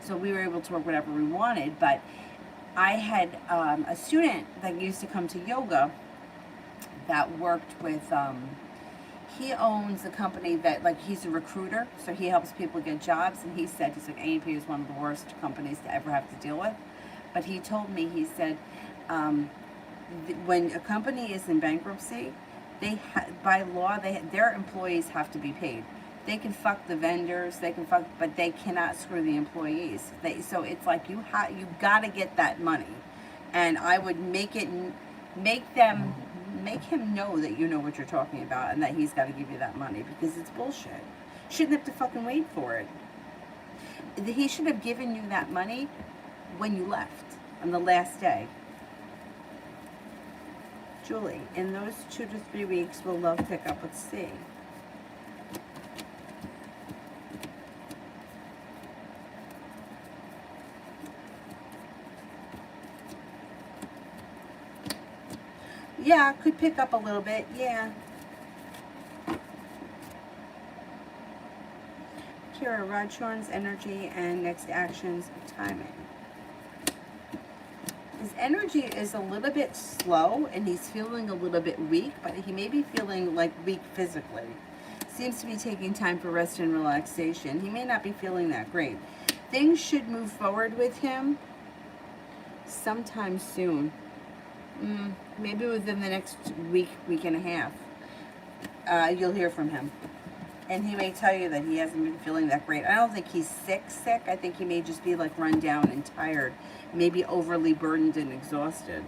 So we were able to work whatever we wanted. But I had a student that used to come to yoga that worked with, he owns a company that, like, he's a recruiter, so he helps people get jobs. And he said, he's like, AMP is one of the worst companies to ever have to deal with. But he told me, he said, when a company is in bankruptcy, by law, their employees have to be paid. They can fuck the vendors, they can fuck, but they cannot screw the employees. So it's like, you gotta get that money. And I would make him know that you know what you're talking about, and that he's got to give you that money, because it's bullshit. Shouldn't have to fucking wait for it. He should have given you that money when you left, on the last day. Julie, in those 2 to 3 weeks, will love pick up? Let's see. Yeah, could pick up a little bit, yeah. Kira, Rajshorn's energy and next actions, timing. His energy is a little bit slow, and he's feeling a little bit weak, but he may be feeling like weak physically. Seems to be taking time for rest and relaxation. He may not be feeling that great. Things should move forward with him sometime soon. Maybe within the next week and a half. You'll hear from him. And he may tell you that he hasn't been feeling that great. I don't think he's sick. I think he may just be like run down and tired. Maybe overly burdened and exhausted.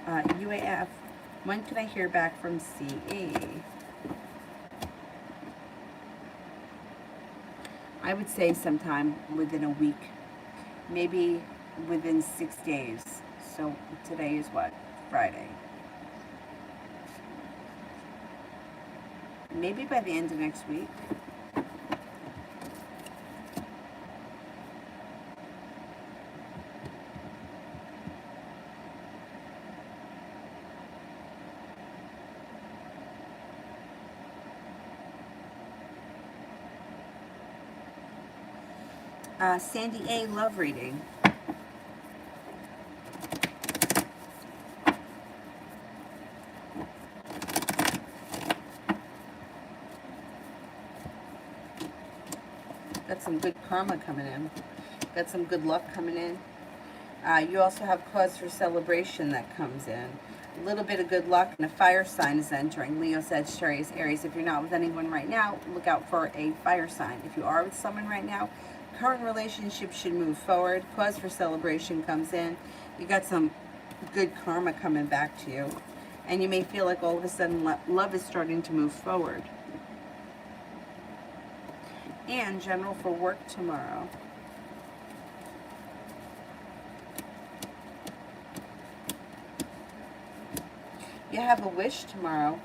UAF. When could I hear back from CE? I would say sometime within a week, maybe within 6 days. So today is what? Friday. Maybe by the end of next week. Sandy A. Love reading. Got some good karma coming in. Got some good luck coming in. You also have cause for celebration that comes in. A little bit of good luck, and a fire sign is entering. Leo, Sagittarius, Aries. If you're not with anyone right now, look out for a fire sign. If you are with someone right now, current relationship should move forward. Cause for celebration comes in. You got some good karma coming back to you. And you may feel like all of a sudden love is starting to move forward. And general for work tomorrow. You have a wish tomorrow.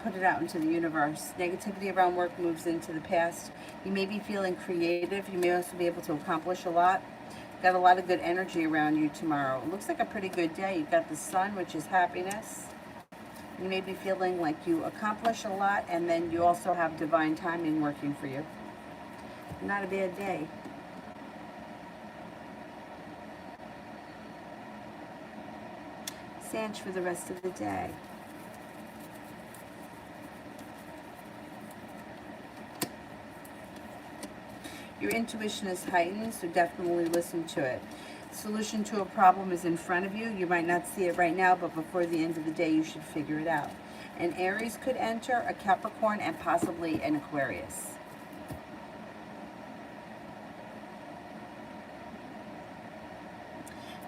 Put it out into the universe. Negativity around work moves into the past. You may be feeling creative. You may also be able to accomplish a lot. Got a lot of good energy around you tomorrow. It looks like a pretty good day. You've got the sun, which is happiness. You may be feeling like you accomplish a lot, and then you also have divine timing working for you. Not a bad day. Sag for the rest of the day. Your intuition is heightened, so definitely listen to it. Solution to a problem is in front of you. You might not see it right now, but before the end of the day, you should figure it out. An Aries could enter, a Capricorn, and possibly an Aquarius.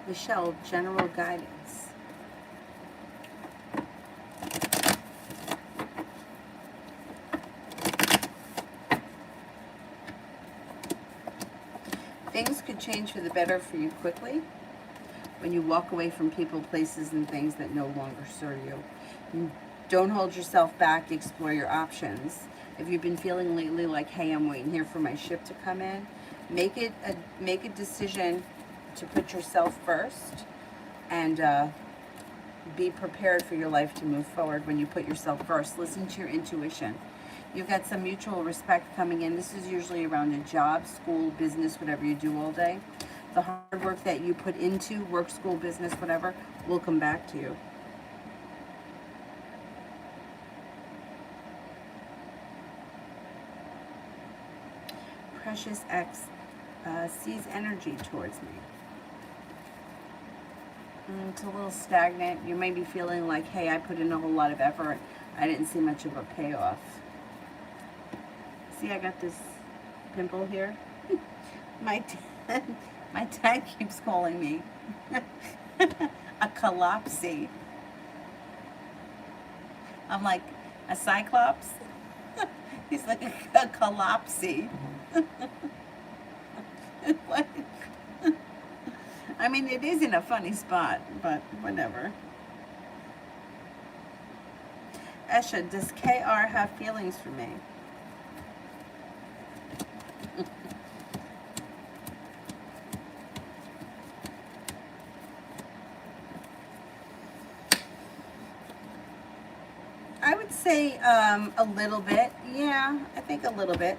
Michelle, general guidance. Things could change for the better for you quickly when you walk away from people, places, and things that no longer serve you. Don't hold yourself back. Explore your options. If you've been feeling lately like, hey, I'm waiting here for my ship to come in, make a decision to put yourself first and be prepared for your life to move forward when you put yourself first. Listen to your intuition. You've got some mutual respect coming in. This is usually around a job, school, business, whatever you do all day. The hard work that you put into work, school, business, whatever, will come back to you. Precious X sees energy towards me. It's a little stagnant. You may be feeling like, hey, I put in a whole lot of effort. I didn't see much of a payoff. See, I got this pimple here. My dad keeps calling me a collapsy. I'm like, a cyclops? He's like a collapsy. What? I mean, it is in a funny spot, but whatever. Esha, does KR have feelings for me? I would say a little bit. Yeah, I think a little bit.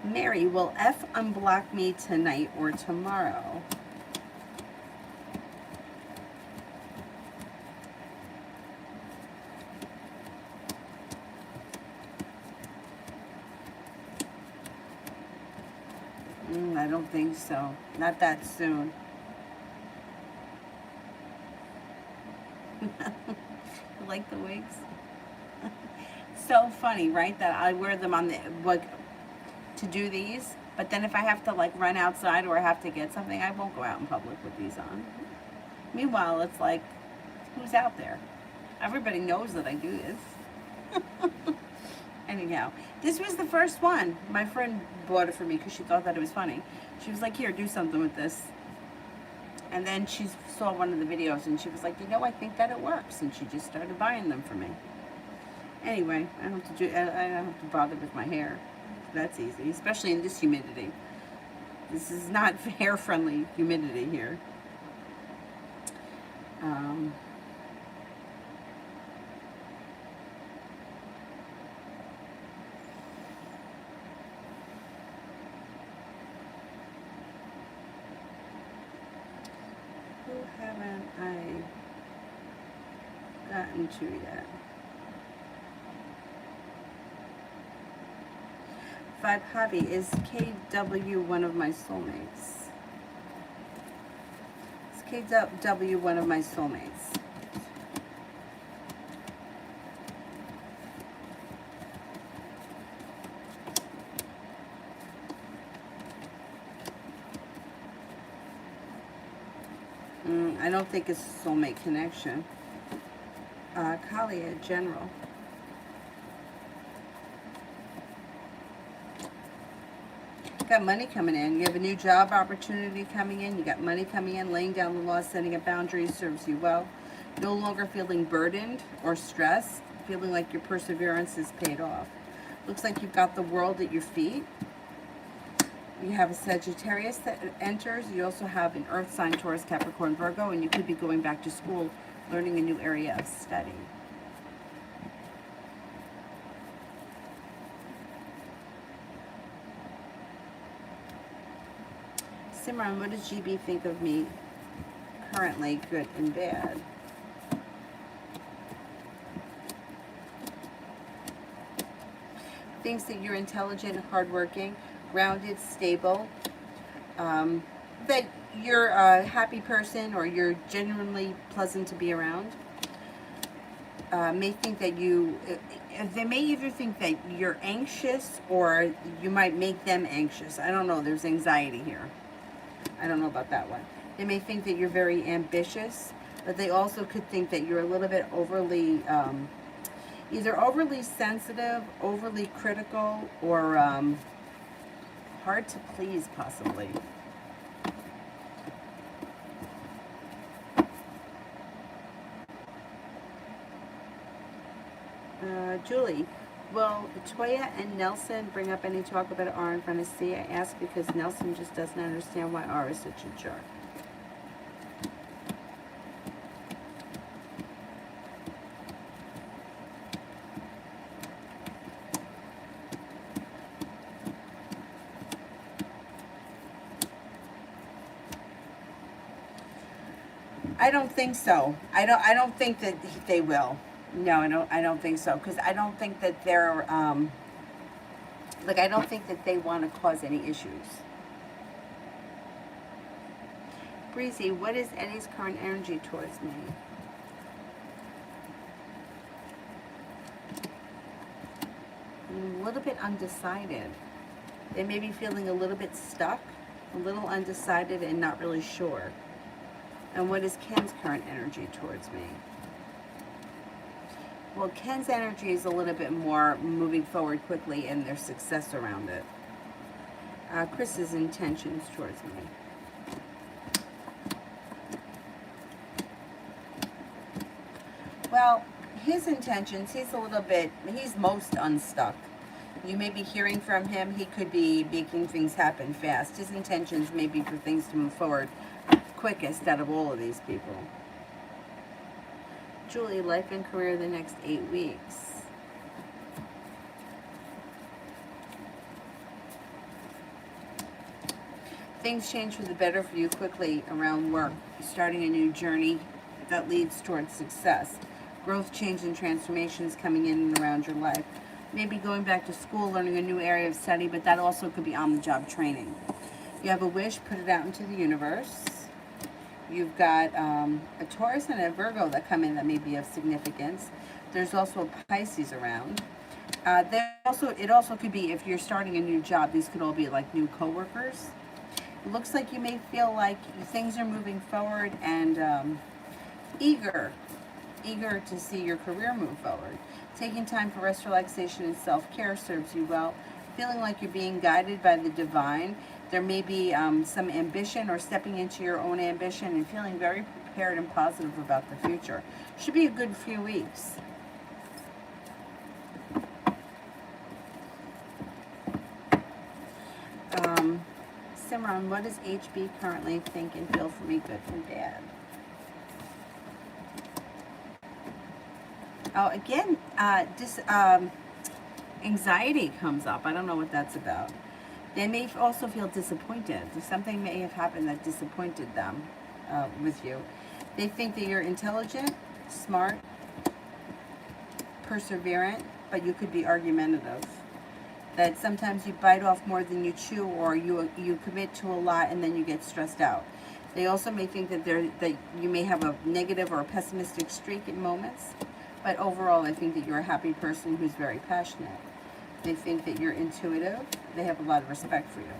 Mary, will F unblock me tonight or tomorrow? I don't think so. Not that soon. You like the wigs? so funny, right? That I wear them on the, like, to do these, but then if I have to like run outside or I have to get something, I won't go out in public with these on. Meanwhile, it's like, who's out there? Everybody knows that I do this. Anyhow, this was the first one. My friend bought it for me because she thought that it was funny. She was like, here, do something with this. And then she saw one of the videos and she was like, you know, I think that it works. And she just started buying them for me. Anyway, I don't have to bother with my hair. That's easy, especially in this humidity. This is not hair-friendly humidity here. Who haven't I gotten to yet? 5 Hobby, is KW one of my soulmates? Is KW one of my soulmates? I don't think it's a soulmate connection. Kalia, general. Got money coming in. You have a new job opportunity coming in. You got money coming in. Laying down the law, setting up boundaries serves you well. No longer feeling burdened or stressed. Feeling like your perseverance is paid off. Looks like you've got the world at your feet. You have a Sagittarius that enters. You also have an Earth sign, Taurus, Capricorn, Virgo, and you could be going back to school, learning a new area of study. Simran, what does GB think of me currently, good and bad? Thinks that you're intelligent, hardworking, grounded, stable, that you're a happy person or you're genuinely pleasant to be around. May think that they may either think that you're anxious or you might make them anxious. I don't know, there's anxiety here. I don't know about that one. They may think that you're very ambitious, but they also could think that you're a little bit overly, either overly sensitive, overly critical, or hard to please, possibly. Julie, will Toya and Nelson bring up any talk about R in front of C? I ask because Nelson just doesn't understand why R is such a jerk. I don't think so. I don't think that they will. No, I don't think so, because I don't think that they're I don't think that they want to cause any issues. Breezy, what is Eddie's current energy towards me? A little bit undecided. They may be feeling a little bit stuck, a little undecided, and not really sure. And what is Ken's current energy towards me? Well, Ken's energy is a little bit more moving forward quickly and there's success around it. Chris's intentions towards me. Well, his intentions, he's most unstuck. You may be hearing from him. He could be making things happen fast. His intentions may be for things to move forward quickest out of all of these people. Julie, life and career the next 8 weeks. Things change for the better for you quickly around work. Starting a new journey that leads towards success. Growth, change, and transformations coming in and around your life. Maybe going back to school, learning a new area of study, but that also could be on-the-job training. You have a wish, put it out into the universe. You've got a Taurus and a Virgo that come in that may be of significance. There's also a Pisces around. It also could be if you're starting a new job. These could all be like new coworkers. It looks like you may feel like things are moving forward and eager to see your career move forward. Taking time for rest, relaxation, and self-care serves you well. Feeling like you're being guided by the divine. There may be some ambition or stepping into your own ambition and feeling very prepared and positive about the future. Should be a good few weeks. Simran, what does HB currently think and feel for me, good from Dad? Oh, again, anxiety comes up. I don't know what that's about. They may also feel disappointed. Something may have happened that disappointed them with you. They think that you're intelligent, smart, perseverant, but you could be argumentative. That sometimes you bite off more than you chew, or you commit to a lot and then you get stressed out. They also may think that you may have a negative or a pessimistic streak in moments, but overall I think that you're a happy person who's very passionate. They think that you're intuitive. They have a lot of respect for you.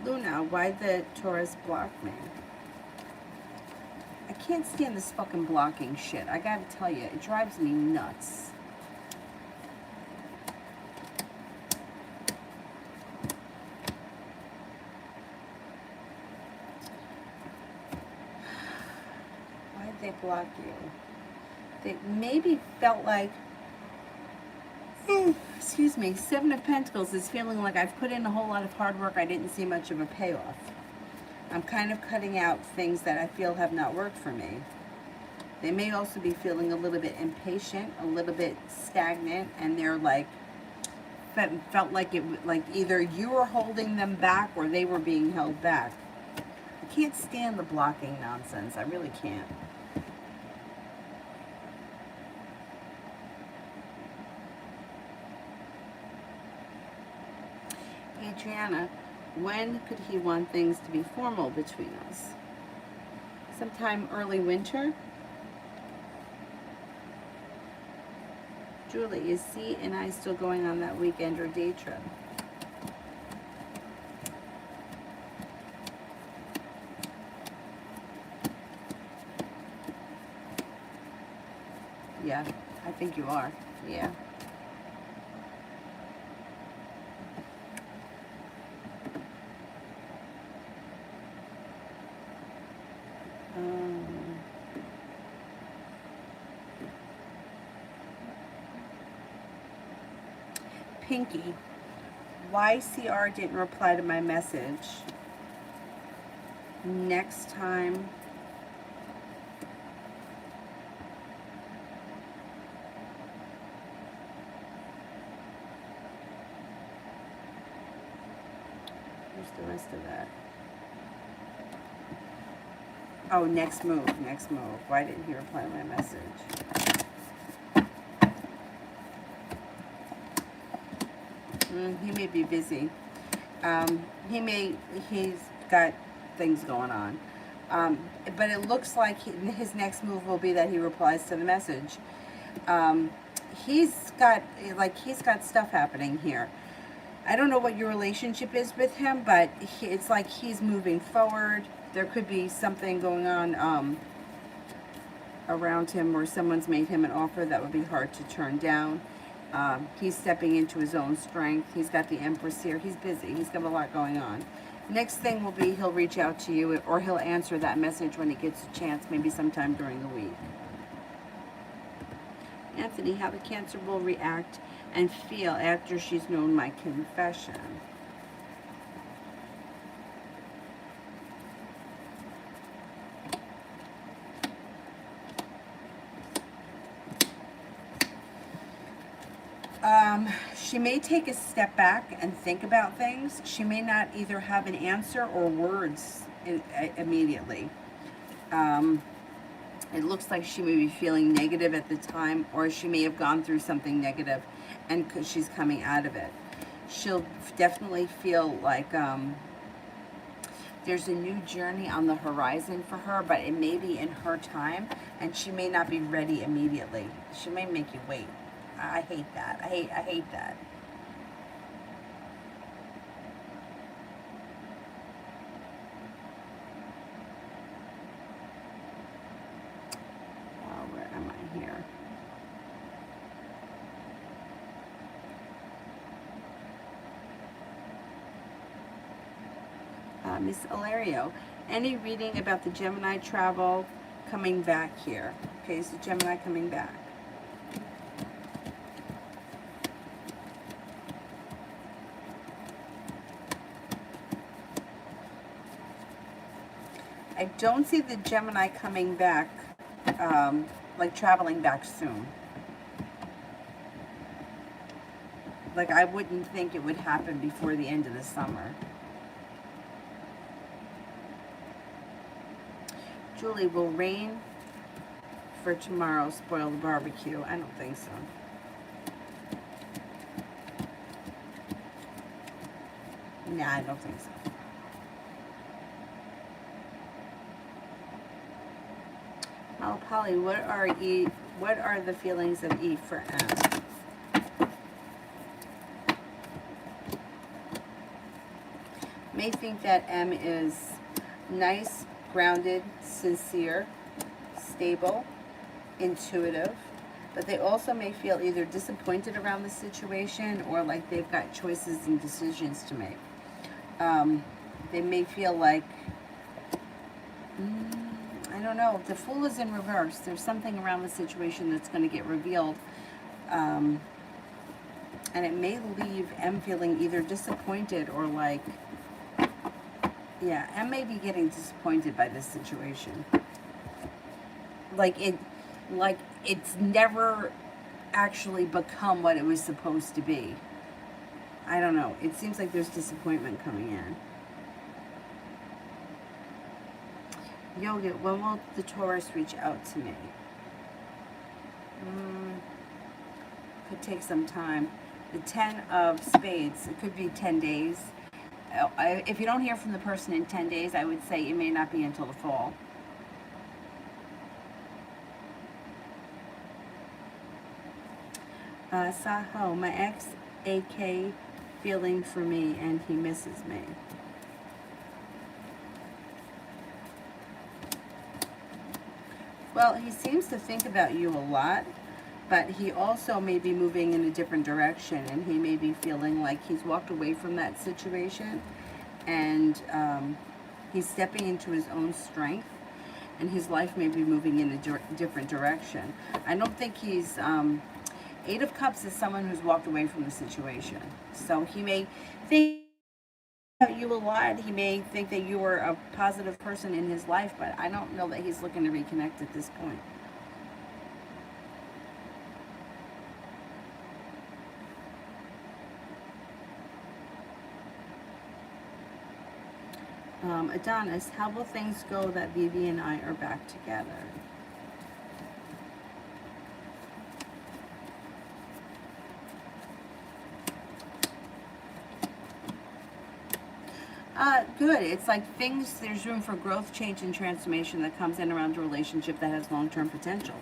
Luna, why the Taurus block me? I can't stand this fucking blocking shit. I gotta tell you, it drives me nuts. Why'd they block you? They maybe felt like, excuse me, Seven of Pentacles is feeling like I've put in a whole lot of hard work. I didn't see much of a payoff. I'm kind of cutting out things that I feel have not worked for me. They may also be feeling a little bit impatient, a little bit stagnant, and they're like, felt like either you were holding them back or they were being held back. I can't stand the blocking nonsense. I really can't. Adriana, when could he want things to be formal between us? Sometime early winter? Julie, is C and I still going on that weekend or day trip? Yeah, I think you are. Yeah. Pinky, why CR didn't reply to my message? Next time, where's the rest of that? Oh, next move. Why didn't he reply to my message? He may be busy. He's got things going on. But it looks like his next move will be that he replies to the message. He's got stuff happening here. I don't know what your relationship is with him, but it's like he's moving forward. There could be something going on around him where someone's made him an offer that would be hard to turn down. He's stepping into his own strength. He's got the Empress here. He's busy. He's got a lot going on. Next thing will be he'll reach out to you, or he'll answer that message when he gets a chance, maybe sometime during the week. Anthony, how the Cancer will react and feel after she's known my confession. She may take a step back and think about things. She may not either have an answer or words immediately. It looks like she may be feeling negative at the time, or she may have gone through something negative and she's coming out of it. She'll definitely feel like There's a new journey on the horizon for her, but it may be in her time, and she may not be ready immediately. She may make you wait. I hate that. I hate that. Where am I here? Miss Ilario, any reading about the Gemini travel coming back here? Okay, so Gemini coming back. I don't see the Gemini coming back, like traveling back soon. Like, I wouldn't think it would happen before the end of the summer. Julie, will rain for tomorrow spoil the barbecue? I don't think so. Nah, I don't think so. Oh, Polly, what are the feelings of E for M? May think that M is nice, grounded, sincere, stable, intuitive, but they also may feel either disappointed around the situation or like they've got choices and decisions to make. They may feel like, I don't know, the Fool is in reverse. There's something around the situation that's going to get revealed, and it may leave M feeling either disappointed or like, yeah, M may be getting disappointed by this situation. Like it's never actually become what it was supposed to be. I don't know. It seems like there's disappointment coming in. Yoga, when will the Taurus reach out to me? Could take some time. The 10 of Spades, it could be 10 days. If you don't hear from the person in 10 days, I would say it may not be until the fall. Saho, my ex AK feeling for me and he misses me. Well, he seems to think about you a lot, but he also may be moving in a different direction, and he may be feeling like he's walked away from that situation, and he's stepping into his own strength, and his life may be moving in a different direction. I don't think he's... Eight of Cups is someone who's walked away from the situation. So he may think about you a lot. He may think that you were a positive person in his life, but I don't know that he's looking to reconnect at this point. Adonis, how will things go that Vivi and I are back together? Good. It's like things, there's room for growth, change, and transformation that comes in around a relationship that has long-term potential.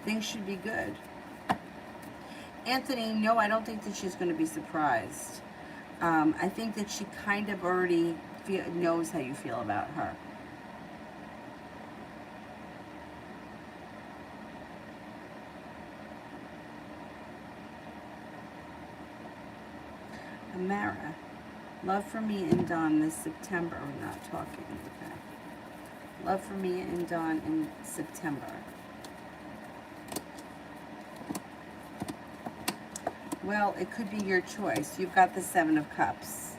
Things should be good. Anthony, no, I don't think that she's going to be surprised. I think that she kind of already knows how you feel about her. Amara, love for me and Dawn this September. We're not talking. Okay. Love for me and Dawn in September. Well, it could be your choice. You've got the Seven of Cups,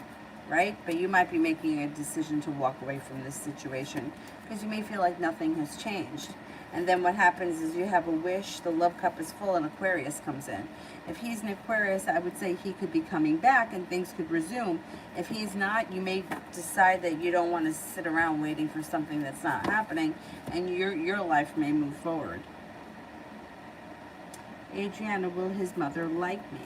right? But you might be making a decision to walk away from this situation because you may feel like nothing has changed. And then what happens is you have a wish, the love cup is full, and Aquarius comes in. If he's an Aquarius, I would say he could be coming back and things could resume. If he's not, you may decide that you don't want to sit around waiting for something that's not happening, and your life may move forward. Adriana, will his mother like me?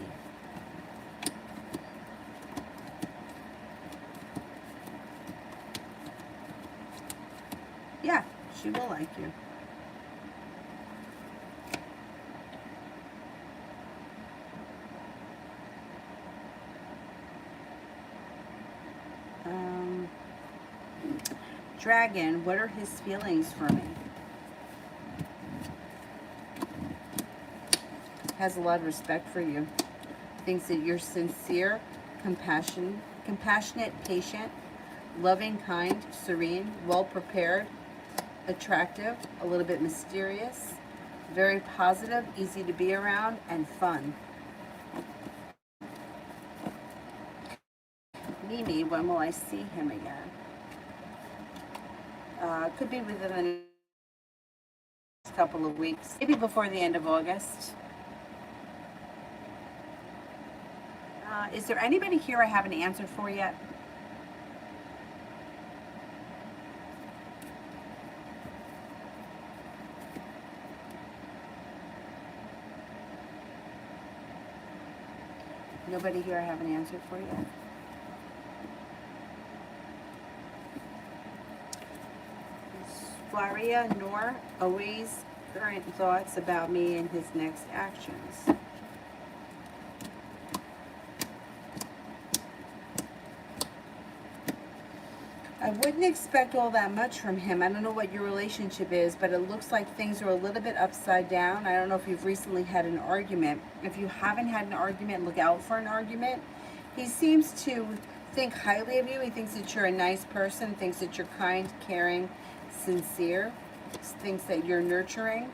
She will like you. Dragon, what are his feelings for me? Has a lot of respect for you. Thinks that you're sincere, compassionate, patient, loving, kind, serene, well prepared, attractive, a little bit mysterious, very positive, easy to be around, and fun. Mimi, when will I see him again? Could be within the next couple of weeks, maybe before the end of August. Is there anybody here I haven't answered for yet? Nobody here I haven't answered for yet? Flaria Nor, Aries, current thoughts about me and his next actions. I wouldn't expect all that much from him. I don't know what your relationship is, but it looks like things are a little bit upside down. I don't know if you've recently had an argument. If you haven't had an argument, look out for an argument. He seems to think highly of you. He thinks that you're a nice person, thinks that you're kind, caring, sincere, thinks that you're nurturing,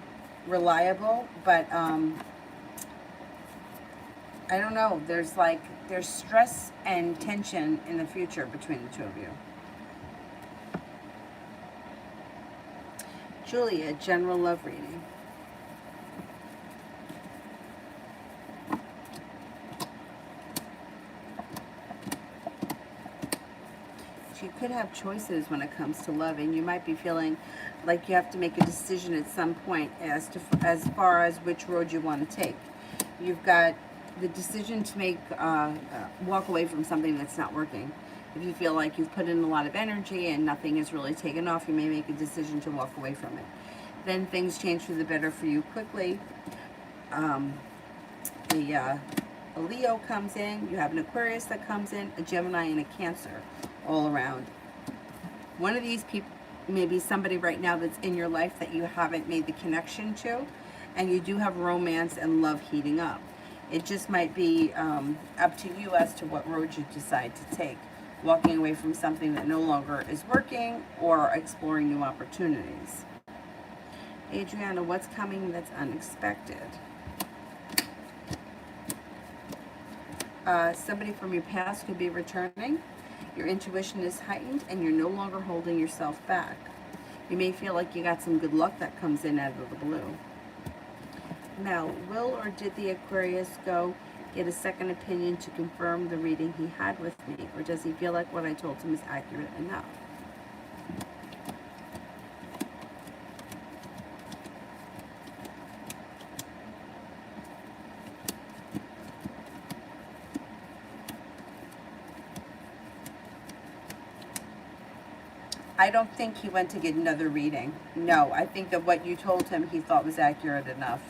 reliable, but I don't know. There's stress and tension in the future between the two of you. Julia, general love reading. You could have choices when it comes to love, and you might be feeling like you have to make a decision at some point as far as which road you want to take. You've got the decision to make, walk away from something that's not working. If you feel like you've put in a lot of energy and nothing is really taken off, you may make a decision to walk away from it. Then things change for the better for you quickly. A Leo comes in, you have an Aquarius that comes in, a Gemini and a Cancer all around. One of these people may be somebody right now that's in your life that you haven't made the connection to, and you do have romance and love heating up. It just might be up to you as to what road you decide to take, walking away from something that no longer is working or exploring new opportunities. Adriana, what's coming that's unexpected? Somebody from your past could be returning. Your intuition is heightened and you're no longer holding yourself back. You may feel like you got some good luck that comes in out of the blue. Now, will or did the Aquarius go get a second opinion to confirm the reading he had with me? Or does he feel like what I told him is accurate enough? I don't think he went to get another reading. No, I think that what you told him he thought was accurate enough.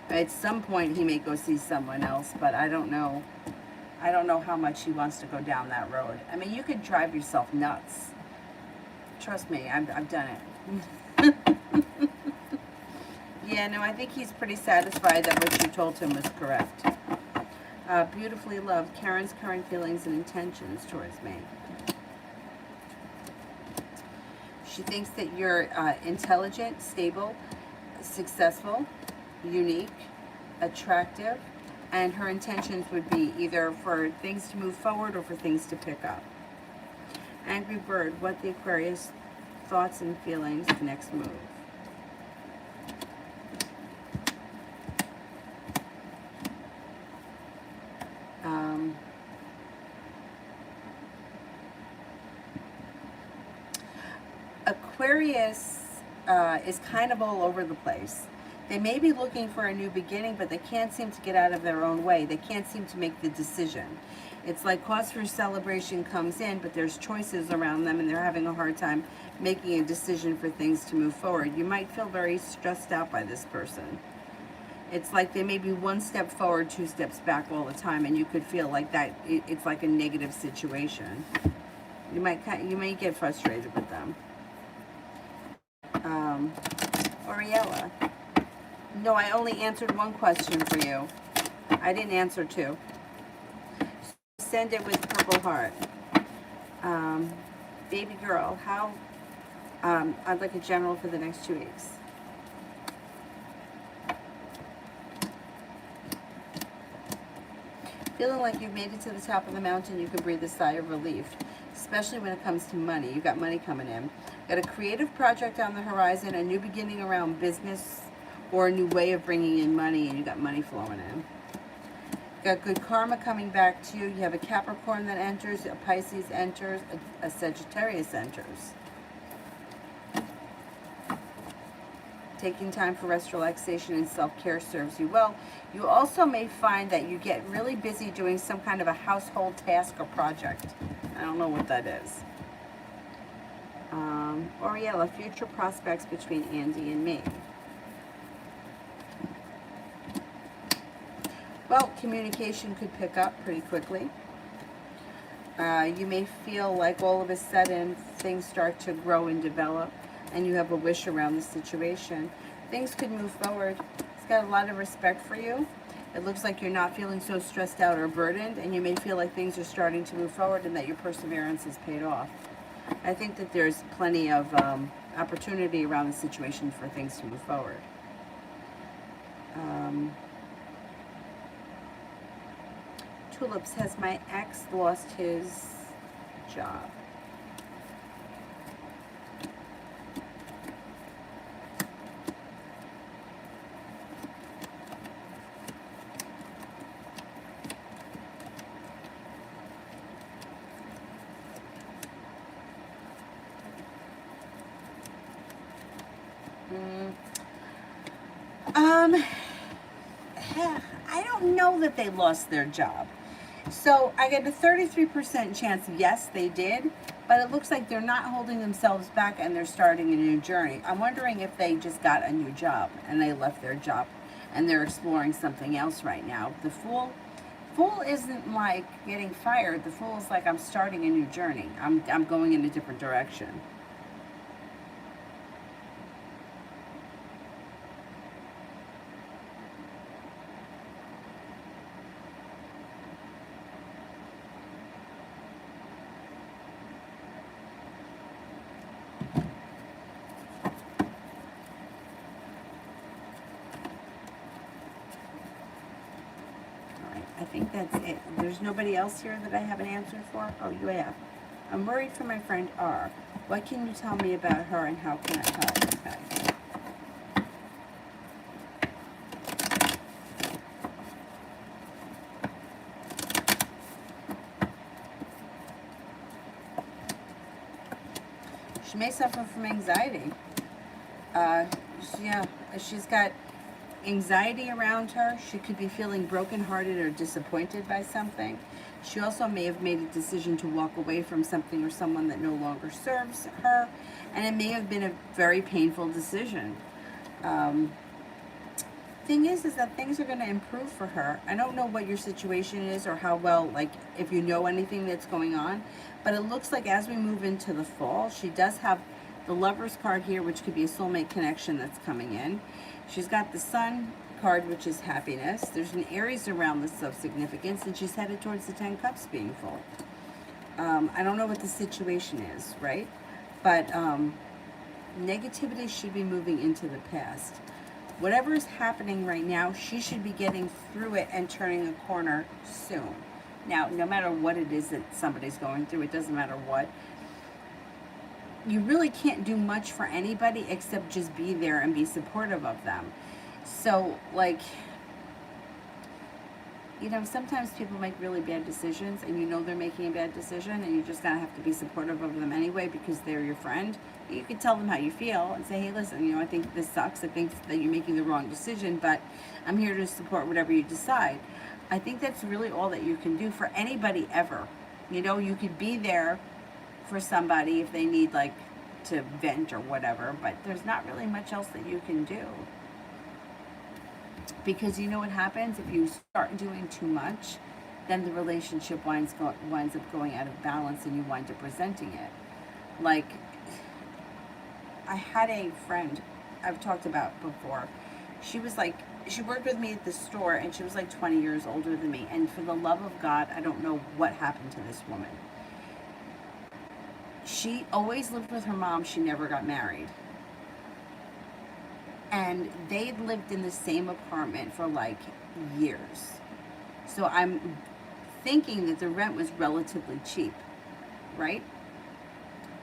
At some point he may go see someone else, but I don't know. I don't know how much he wants to go down that road. I mean, you could drive yourself nuts. Trust me, I've done it. Yeah, no, I think he's pretty satisfied that what you told him was correct. Beautifully loved, Karen's current feelings and intentions towards me. She thinks that you're intelligent, stable, successful, unique, attractive, and her intentions would be either for things to move forward or for things to pick up. Angry Bird, what the Aquarius thoughts and feelings, next move. Aquarius is kind of all over the place. They may be looking for a new beginning, but they can't seem to get out of their own way. They can't seem to make the decision. It's like cause for celebration comes in, but there's choices around them and they're having a hard time making a decision for things to move forward. You might feel very stressed out by this person. It's like they may be one step forward, two steps back all the time, and you could feel like that. It's like a negative situation. You may get frustrated with them. Oriella. No, I only answered one question for you. I didn't answer two. Send it with Purple Heart. Baby girl, how? I'd like a general for the next 2 weeks. Feeling like you've made it to the top of the mountain, you can breathe a sigh of relief, especially when it comes to money. You've got money coming in. Got a creative project on the horizon, a new beginning around business, or a new way of bringing in money, and you got money flowing in. Got good karma coming back to you. You have a Capricorn that enters, a Pisces enters, a Sagittarius enters. Taking time for rest, relaxation, and self-care serves you well. You also may find that you get really busy doing some kind of a household task or project. I don't know what that is. Oriella, future prospects between Andy and me. Well, communication could pick up pretty quickly. You may feel like all of a sudden things start to grow and develop, and you have a wish around the situation. Things could move forward. He's got a lot of respect for you. It looks like you're not feeling so stressed out or burdened, and you may feel like things are starting to move forward and that your perseverance has paid off. I think that there's plenty of opportunity around the situation for things to move forward. Tulips, has my ex lost his job? I don't know that they lost their job. So I get a 33% chance, yes, they did, but it looks like they're not holding themselves back and they're starting a new journey. I'm wondering if they just got a new job and they left their job and they're exploring something else right now. The Fool isn't like getting fired. The Fool is like, I'm starting a new journey. I'm going in a different direction. I think that's it. There's nobody else here that I have an answer for? Oh, you have. I'm worried for my friend R. What can you tell me about her and how can I help? Okay. She may suffer from anxiety. Yeah, she's got anxiety around her. She could be feeling brokenhearted or disappointed by something. She also may have made a decision to walk away from something or someone that no longer serves her, and it may have been a very painful decision. Thing is that things are going to improve for her. I don't know what your situation is or how well, like, if you know anything that's going on, but it looks like as we move into the fall, she does have the Lover's card here, which could be a soulmate connection that's coming in. She's got the Sun card, which is happiness. There's an Aries around this of significance, and she's headed towards the 10 Cups being full. I don't know what the situation is, right? But negativity should be moving into the past. Whatever is happening right now, she should be getting through it and turning a corner soon. Now, no matter what it is that somebody's going through, it doesn't matter what. You really can't do much for anybody except just be there and be supportive of them. So, like, you know, sometimes people make really bad decisions, and you know they're making a bad decision, and you just gotta have to be supportive of them anyway because they're your friend. You can tell them how you feel and say, hey, listen, you know, I think this sucks. I think that you're making the wrong decision, but I'm here to support whatever you decide. I think that's really all that you can do for anybody ever. You know, you could be there for somebody if they need, like, to vent or whatever, but there's not really much else that you can do. Because you know what happens if you start doing too much, then the relationship winds up going out of balance and you wind up resenting it. Like, I had a friend I've talked about before. She was like, she worked with me at the store, and she was like 20 years older than me. And for the love of God, I don't know what happened to this woman. She always lived with her mom. She never got married. And they'd lived in the same apartment for like years. So I'm thinking that the rent was relatively cheap, right?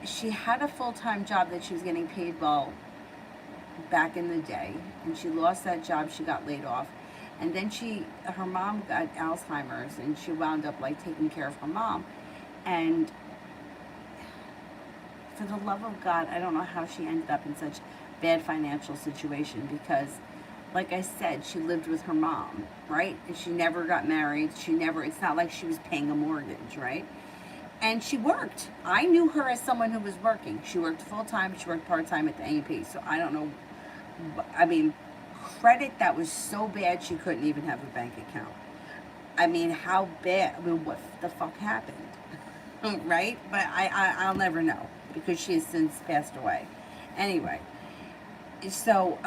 She had a full-time job that she was getting paid well back in the day, and she lost that job. She got laid off, and then her mom got Alzheimer's, and she wound up like taking care of her mom. And for the love of God, I don't know how she ended up in such bad financial situation, because like I said, she lived with her mom, right? And she never got married. It's not like she was paying a mortgage, right? And she worked. I knew her as someone who was working. She worked full-time. She worked part-time at the A&P. So I don't know. I mean, credit that was so bad she couldn't even have a bank account. I mean, how bad? I mean, what the fuck happened? Right? But I'll never know, because she has since passed away. Anyway, so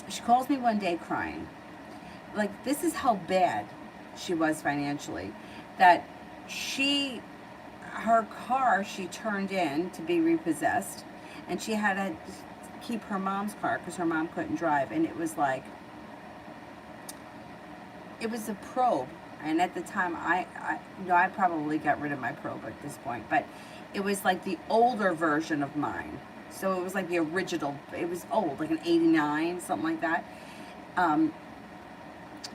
she calls me one day crying. Like, this is how bad she was financially. That her car she turned in to be repossessed, and she had to keep her mom's car because her mom couldn't drive. And it was like, it was a probe. And at the time, I probably got rid of my probe at this point, but it was like the older version of mine. So it was like the original. It was old, like an 89, something like that.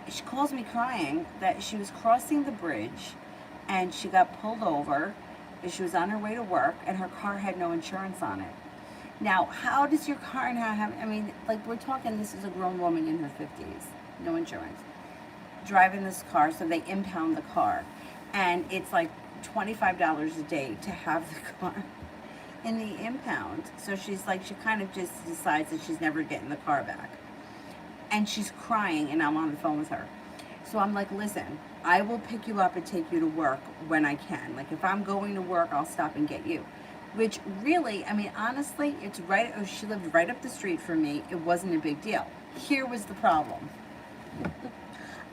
She calls me crying that she was crossing the bridge and she got pulled over. She was on her way to work, and her car had no insurance on it. Now, how does your car not have, I mean, like, we're talking, this is a grown woman in her 50s, no insurance, driving this car, so they impound the car. And it's like $25 a day to have the car in the impound. So she's like, she kind of just decides that she's never getting the car back. And she's crying, and I'm on the phone with her. So I'm like, listen, I will pick you up and take you to work when I can. Like, if I'm going to work, I'll stop and get you. Which really, I mean, honestly, it's right. Oh, she lived right up the street from me. It wasn't a big deal. Here was the problem.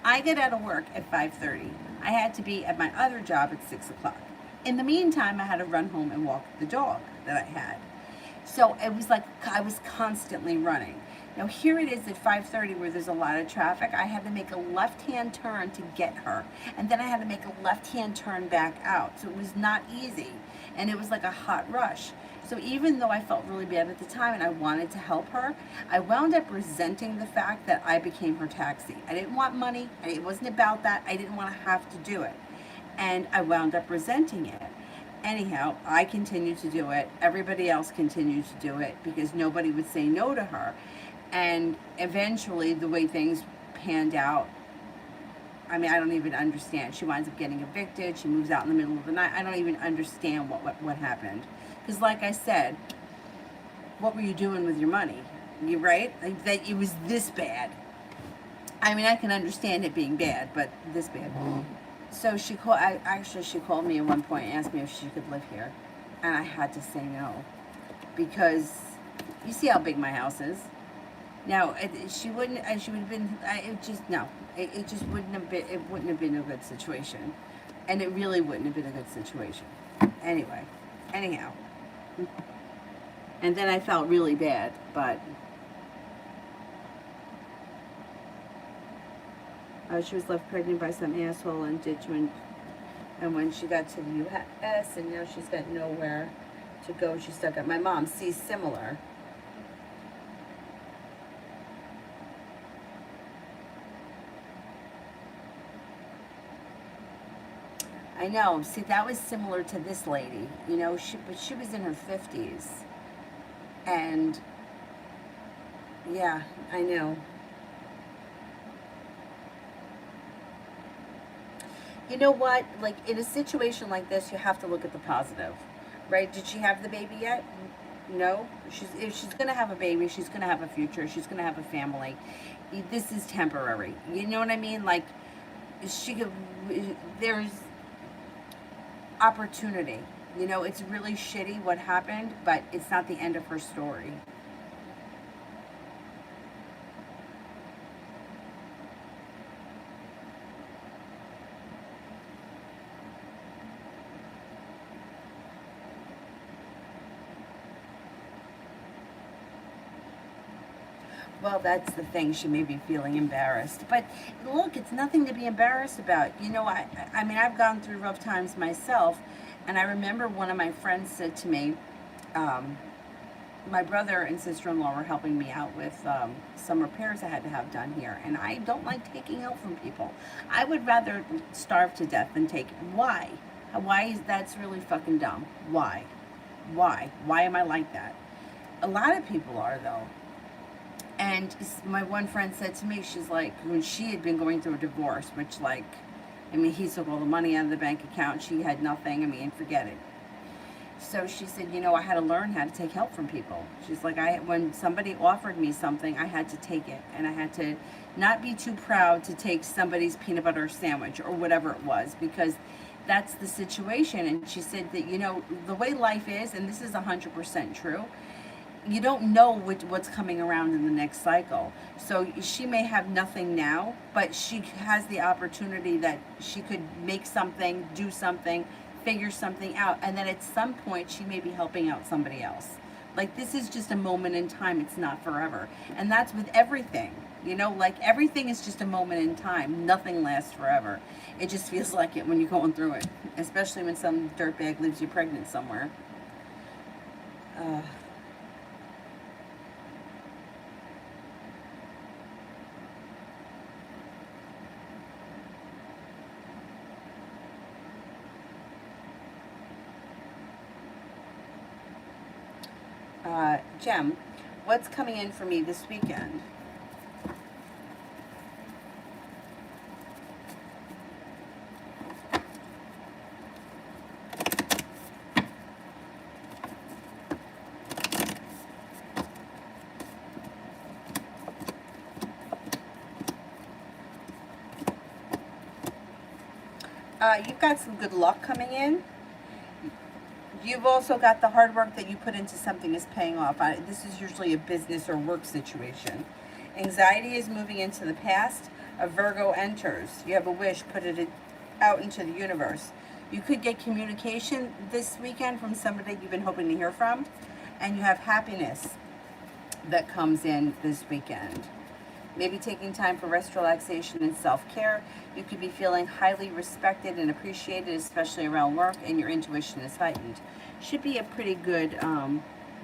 I get out of work at 5:30. I had to be at my other job at 6 o'clock. In the meantime, I had to run home and walk the dog that I had. So it was like I was constantly running. Now here it is at 5:30 where there's a lot of traffic. I had to make a left-hand turn to get her. And then I had to make a left-hand turn back out. So it was not easy. And it was like a hot rush. So even though I felt really bad at the time and I wanted to help her, I wound up resenting the fact that I became her taxi. I didn't want money. It wasn't about that. I didn't want to have to do it. And I wound up resenting it. Anyhow, I continued to do it. Everybody else continued to do it because nobody would say no to her. And eventually, the way things panned out, I mean, I don't even understand. She winds up getting evicted. She moves out in the middle of the night. I don't even understand what happened. Because like I said, what were you doing with your money? You right? Like, that it was this bad. I mean, I can understand it being bad, but this bad. So she called me at one point and asked me if she could live here. And I had to say no. Because you see how big my house is. Now, she would have been, it just wouldn't have been a good situation. And it really wouldn't have been a good situation. Anyhow. And then I felt really bad, but she was left pregnant by some asshole in Ditchman. And when she got to the U.S. and now she's got nowhere to go, she's stuck at my mom. See, similar. I know. See, that was similar to this lady, you know, but she was in her 50s. And yeah, I know. You know what? Like, in a situation like this, you have to look at the positive, right? Did she have the baby yet? No. If she's gonna have a baby, she's gonna have a future. She's gonna have a family. This is temporary. You know what I mean? Like, she could. There's opportunity. You know, it's really shitty what happened, but it's not the end of her story. Well, that's the thing. She may be feeling embarrassed. But look, it's nothing to be embarrassed about. You know, I mean, I've gone through rough times myself. And I remember one of my friends said to me, um, my brother and sister-in-law were helping me out with some repairs I had to have done here. And I don't like taking help from people. I would rather starve to death than take it. Why? Why is that's really fucking dumb? Why? Why am I like that? A lot of people are, though. And my one friend said to me, she's like, when she had been going through a divorce, which, like, I mean, he took all the money out of the bank account. She had nothing. I mean, forget it. So she said, you know, I had to learn how to take help from people. She's like, when somebody offered me something, I had to take it. And I had to not be too proud to take somebody's peanut butter sandwich or whatever it was, because that's the situation. And she said that, you know, the way life is, and this is 100% true, you don't know what's coming around in the next cycle. So she may have nothing now, but she has the opportunity that she could make something, do something, figure something out, and then at some point she may be helping out somebody else. Like, this is just a moment in time. It's not forever. And that's with everything. You know, like, everything is just a moment in time. Nothing lasts forever. It just feels like it when you're going through it, especially when some dirtbag leaves you pregnant somewhere. Uh, Jem, what's coming in for me this weekend? You've got some good luck coming in. You've also got the hard work that you put into something is paying off. This is usually a business or work situation. Anxiety is moving into the past. A Virgo enters. You have a wish, put it out into the universe. You could get communication this weekend from somebody you've been hoping to hear from. And you have happiness that comes in this weekend. Maybe taking time for rest, relaxation, and self-care. You could be feeling highly respected and appreciated, especially around work, and your intuition is heightened. Should be a pretty good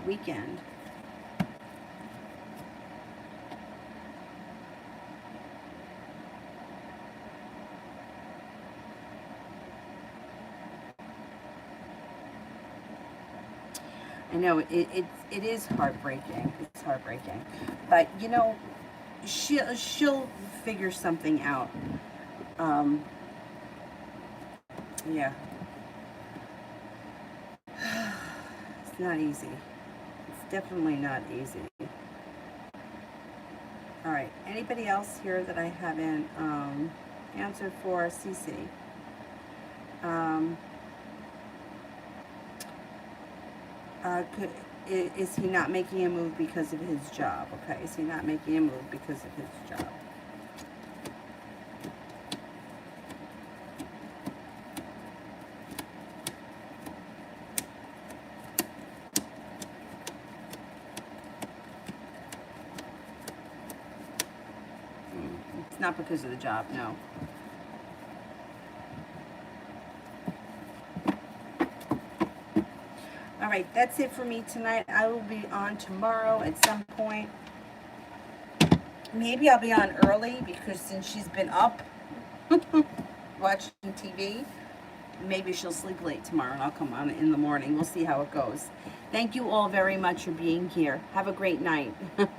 weekend. I know it is heartbreaking. It's heartbreaking, but you know, she'll figure something out. Um, yeah, it's not easy. It's definitely not easy. All right. Anybody else here that I haven't answered for? CC. Um, is he not making a move because of his job? Okay. Is he not making a move because of his job? It's not because of the job, no. All right, that's it for me tonight. I will be on tomorrow at some point. Maybe I'll be on early because since she's been up watching TV, maybe she'll sleep late tomorrow and I'll come on in the morning. We'll see how it goes. Thank you all very much for being here. Have a great night.